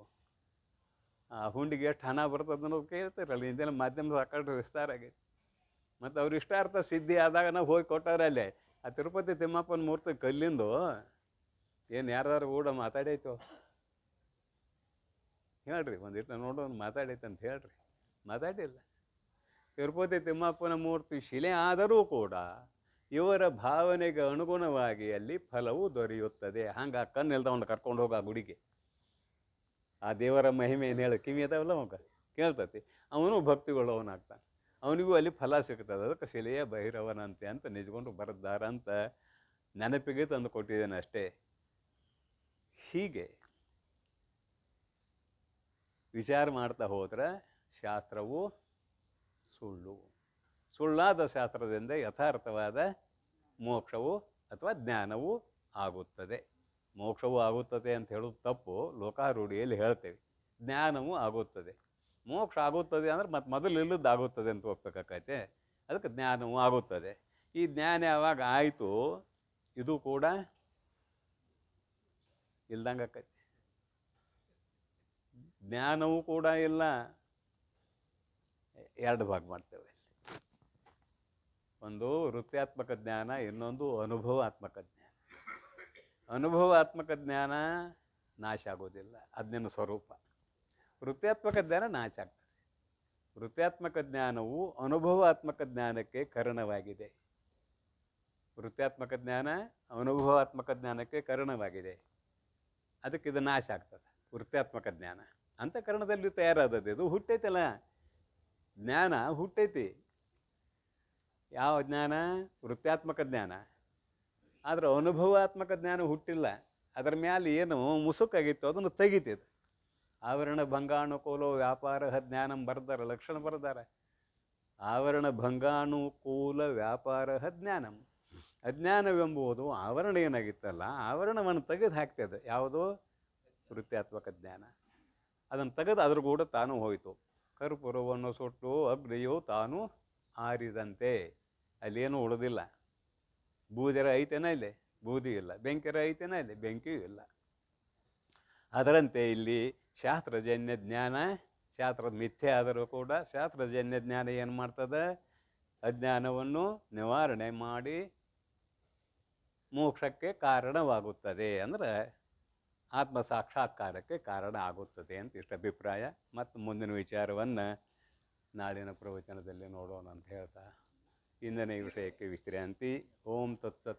ಆ ಹುಂಡಿಗೆ ಎಷ್ಟು ಹಣ ಬರ್ತದೆ ಅನ್ನೋದು ಕೇಳ್ತಾರಲ್ಲ. ಇಂದಿನ ಮಾಧ್ಯಮ ಸಾಕಷ್ಟು ವಿಸ್ತಾರ ಆಗೈತಿ. ಮತ್ತು ಅವ್ರು ಇಷ್ಟಾರ್ಥ ಸಿದ್ಧಿ ಆದಾಗ ನಾವು ಹೋಗಿ ಕೊಟ್ಟವ್ರೆ ಅಲ್ಲೇ. ಆ ತಿರುಪತಿ ತಿಮ್ಮಪ್ಪನ ಮೂರ್ತಿ ಕಲ್ಲಿಂದು ಏನು ಯಾರು ಕೂಡ ಮಾತಾಡೈತೋ ಹೇಳ್ರಿ, ಒಂದಿಟ್ಟು ನೋಡೋನು ಮಾತಾಡೈತೆ ಅಂತ ಹೇಳ್ರಿ. ಮಾತಾಡಿಲ್ಲ. ತಿರುಪತಿ ತಿಮ್ಮಪ್ಪನ ಮೂರ್ತಿ ಶಿಲೆ ಆದರೂ ಕೂಡ ಇವರ ಭಾವನೆಗೆ ಅನುಗುಣವಾಗಿ ಅಲ್ಲಿ ಫಲವು ದೊರೆಯುತ್ತದೆ. ಹಂಗೆ ಆ ಕಣ್ಣಿಲ್ದವನ್ನ ಕರ್ಕೊಂಡು ಹೋಗಿ ಆ ಗುಡಿಗೆ, ಆ ದೇವರ ಮಹಿಮೆ ಏನು ಹೇಳಿ ಕಿವಿ ಅದಾವಲ್ಲ ಅವಾಗ ಕೇಳ್ತತಿ, ಅವನು ಭಕ್ತಿಗೊಳ್ಳವನಾಗ್ತಾನೆ, ಅವನಿಗೂ ಅಲ್ಲಿ ಫಲ ಸಿಗ್ತದೆ. ಅದಕ್ಕೆ ಶಿಲೆಯ ಭೈರವನಂತೆ ಅಂತ ನಿಜ್ಕೊಂಡು ಬರೆದಾರಂತ ನೆನಪಿಗೆ ತಂದು ಕೊಟ್ಟಿದ್ದೇನೆ ಅಷ್ಟೇ. ಹೀಗೆ ವಿಚಾರ ಮಾಡ್ತಾ ಹೋದ್ರೆ ಶಾಸ್ತ್ರವು ಸುಳ್ಳು. ಸುಳ್ಳಾದ ಶಾಸ್ತ್ರದಿಂದ ಯಥಾರ್ಥವಾದ ಮೋಕ್ಷವು ಅಥವಾ ಜ್ಞಾನವು ಆಗುತ್ತದೆ. ಮೋಕ್ಷವೂ ಆಗುತ್ತದೆ ಅಂತ ಹೇಳೋದು ತಪ್ಪು, ಲೋಕಾರೂಢಿಯಲ್ಲಿ ಹೇಳ್ತೇವೆ. ಜ್ಞಾನವೂ ಆಗುತ್ತದೆ. ಮೋಕ್ಷ ಆಗುತ್ತದೆ ಅಂದ್ರೆ ಮತ್ತೆ ಮೊದಲು ಇಲ್ಲದ್ದು ಆಗುತ್ತದೆ ಅಂತ ಒಪ್ಬೇಕಾಕೈತೆ. ಅದಕ್ಕೆ ಜ್ಞಾನವೂ ಆಗುತ್ತದೆ. ಈ ಜ್ಞಾನ ಯಾವಾಗ ಆಯಿತು ಇದು ಕೂಡ ಇಲ್ದಂಗೆ ಆಕೈತಿ. ಜ್ಞಾನವೂ ಕೂಡ ಇಲ್ಲ. ಎರಡು ಭಾಗ ಮಾಡ್ತೇವೆ. ಒಂದು ವೃತ್ತಾತ್ಮಕ ಜ್ಞಾನ, ಇನ್ನೊಂದು ಅನುಭವಾತ್ಮಕ ಜ್ಞಾನ. ಅನುಭವಾತ್ಮಕ ಜ್ಞಾನ ನಾಶ ಆಗೋದಿಲ್ಲ, ಅದು ನಿನ್ನ ಸ್ವರೂಪ. ವೃತ್ತಾತ್ಮಕ ಜ್ಞಾನ ನಾಶ ಆಗ್ತದೆ. ವೃತ್ತಾತ್ಮಕ ಜ್ಞಾನವು ಅನುಭವಾತ್ಮಕ ಜ್ಞಾನಕ್ಕೆ ಕಾರಣವಾಗಿದೆ. ವೃತ್ತಾತ್ಮಕ ಜ್ಞಾನ ಅನುಭವಾತ್ಮಕ ಜ್ಞಾನಕ್ಕೆ ಕಾರಣವಾಗಿದೆ. ಅದಕ್ಕೆ ಇದು ನಾಶ ಆಗ್ತದೆ. ವೃತ್ತಾತ್ಮಕ ಜ್ಞಾನ ಅಂತಃಕರಣದಲ್ಲಿ ತಯಾರಾದದ್ದು. ಇದು ಹುಟ್ಟೈತಲ್ಲ, ಜ್ಞಾನ ಹುಟ್ಟೈತಿ. ಯಾವ ಜ್ಞಾನ? ವೃತ್ತಾತ್ಮಕ ಜ್ಞಾನ. ಆದರೆ ಅನುಭವಾತ್ಮಕ ಜ್ಞಾನ ಹುಟ್ಟಿಲ್ಲ. ಅದರ ಮ್ಯಾಲೆ ಏನು ಮುಸುಕಾಗಿತ್ತು ಅದನ್ನು ತೆಗಿತಿದ್ದು. ಆವರಣ ಭಂಗಾನುಕೂಲ ವ್ಯಾಪಾರ ಜ್ಞಾನಂ ಬರ್ದಾರ, ಲಕ್ಷಣ ಬರ್ದಾರ. ಆವರಣ ಭಂಗಾನುಕೂಲ ವ್ಯಾಪಾರ ಜ್ಞಾನಂ. ಅಜ್ಞಾನವೆಂಬುದು ಆವರಣ ಏನಾಗಿತ್ತಲ್ಲ, ಆವರಣವನ್ನು ತೆಗೆದು ಹಾಕ್ತದೆ. ಯಾವುದು? ವೃತ್ತಾತ್ಮಕ ಜ್ಞಾನ. ಅದನ್ನು ತೆಗೆದು ಅದ್ರ ಕೂಡ ತಾನು ಹೋಯಿತು. ಕರ್ಪೂರವನ್ನು ಸುಟ್ಟು ಅಗ್ನಿಯು ತಾನು ಆರಿದಂತೆ ಅಲ್ಲೇನೂ ಉಳಿದಿಲ್ಲ. ಬೂದಿರ ಐತೇನ ಇಲ್ಲಿ? ಬೂದಿ ಇಲ್ಲ. ಬೆಂಕಿರ ಐತೇನ ಇಲ್ಲಿ? ಬೆಂಕಿಯೂ ಇಲ್ಲ. ಅದರಂತೆ ಇಲ್ಲಿ ಶಾಸ್ತ್ರಜನ್ಯ ಜ್ಞಾನ, ಶಾಸ್ತ್ರದ ಮಿಥ್ಯೆ ಆದರೂ ಕೂಡ ಶಾಸ್ತ್ರಜನ್ಯ ಜ್ಞಾನ ಏನು ಮಾಡ್ತದೆ? ಅಜ್ಞಾನವನ್ನು ನಿವಾರಣೆ ಮಾಡಿ ಮೋಕ್ಷಕ್ಕೆ ಕಾರಣವಾಗುತ್ತದೆ. ಅಂದರೆ ಆತ್ಮ ಸಾಕ್ಷಾತ್ಕಾರಕ್ಕೆ ಕಾರಣ ಆಗುತ್ತದೆ ಅಂತ ಇಷ್ಟ ಅಭಿಪ್ರಾಯ. ಮತ್ತು ಮುಂದಿನ ವಿಚಾರವನ್ನು ನಾಳಿನ ಪ್ರವಚನದಲ್ಲಿ ನೋಡೋಣ ಅಂತ ಹೇಳ್ತಾ ಇಂದಿನ ಈ ವಿಷಯಕ್ಕೆ ವಿಶ್ರಾಂತಿ. ಓಂ ತತ್ಸತ್.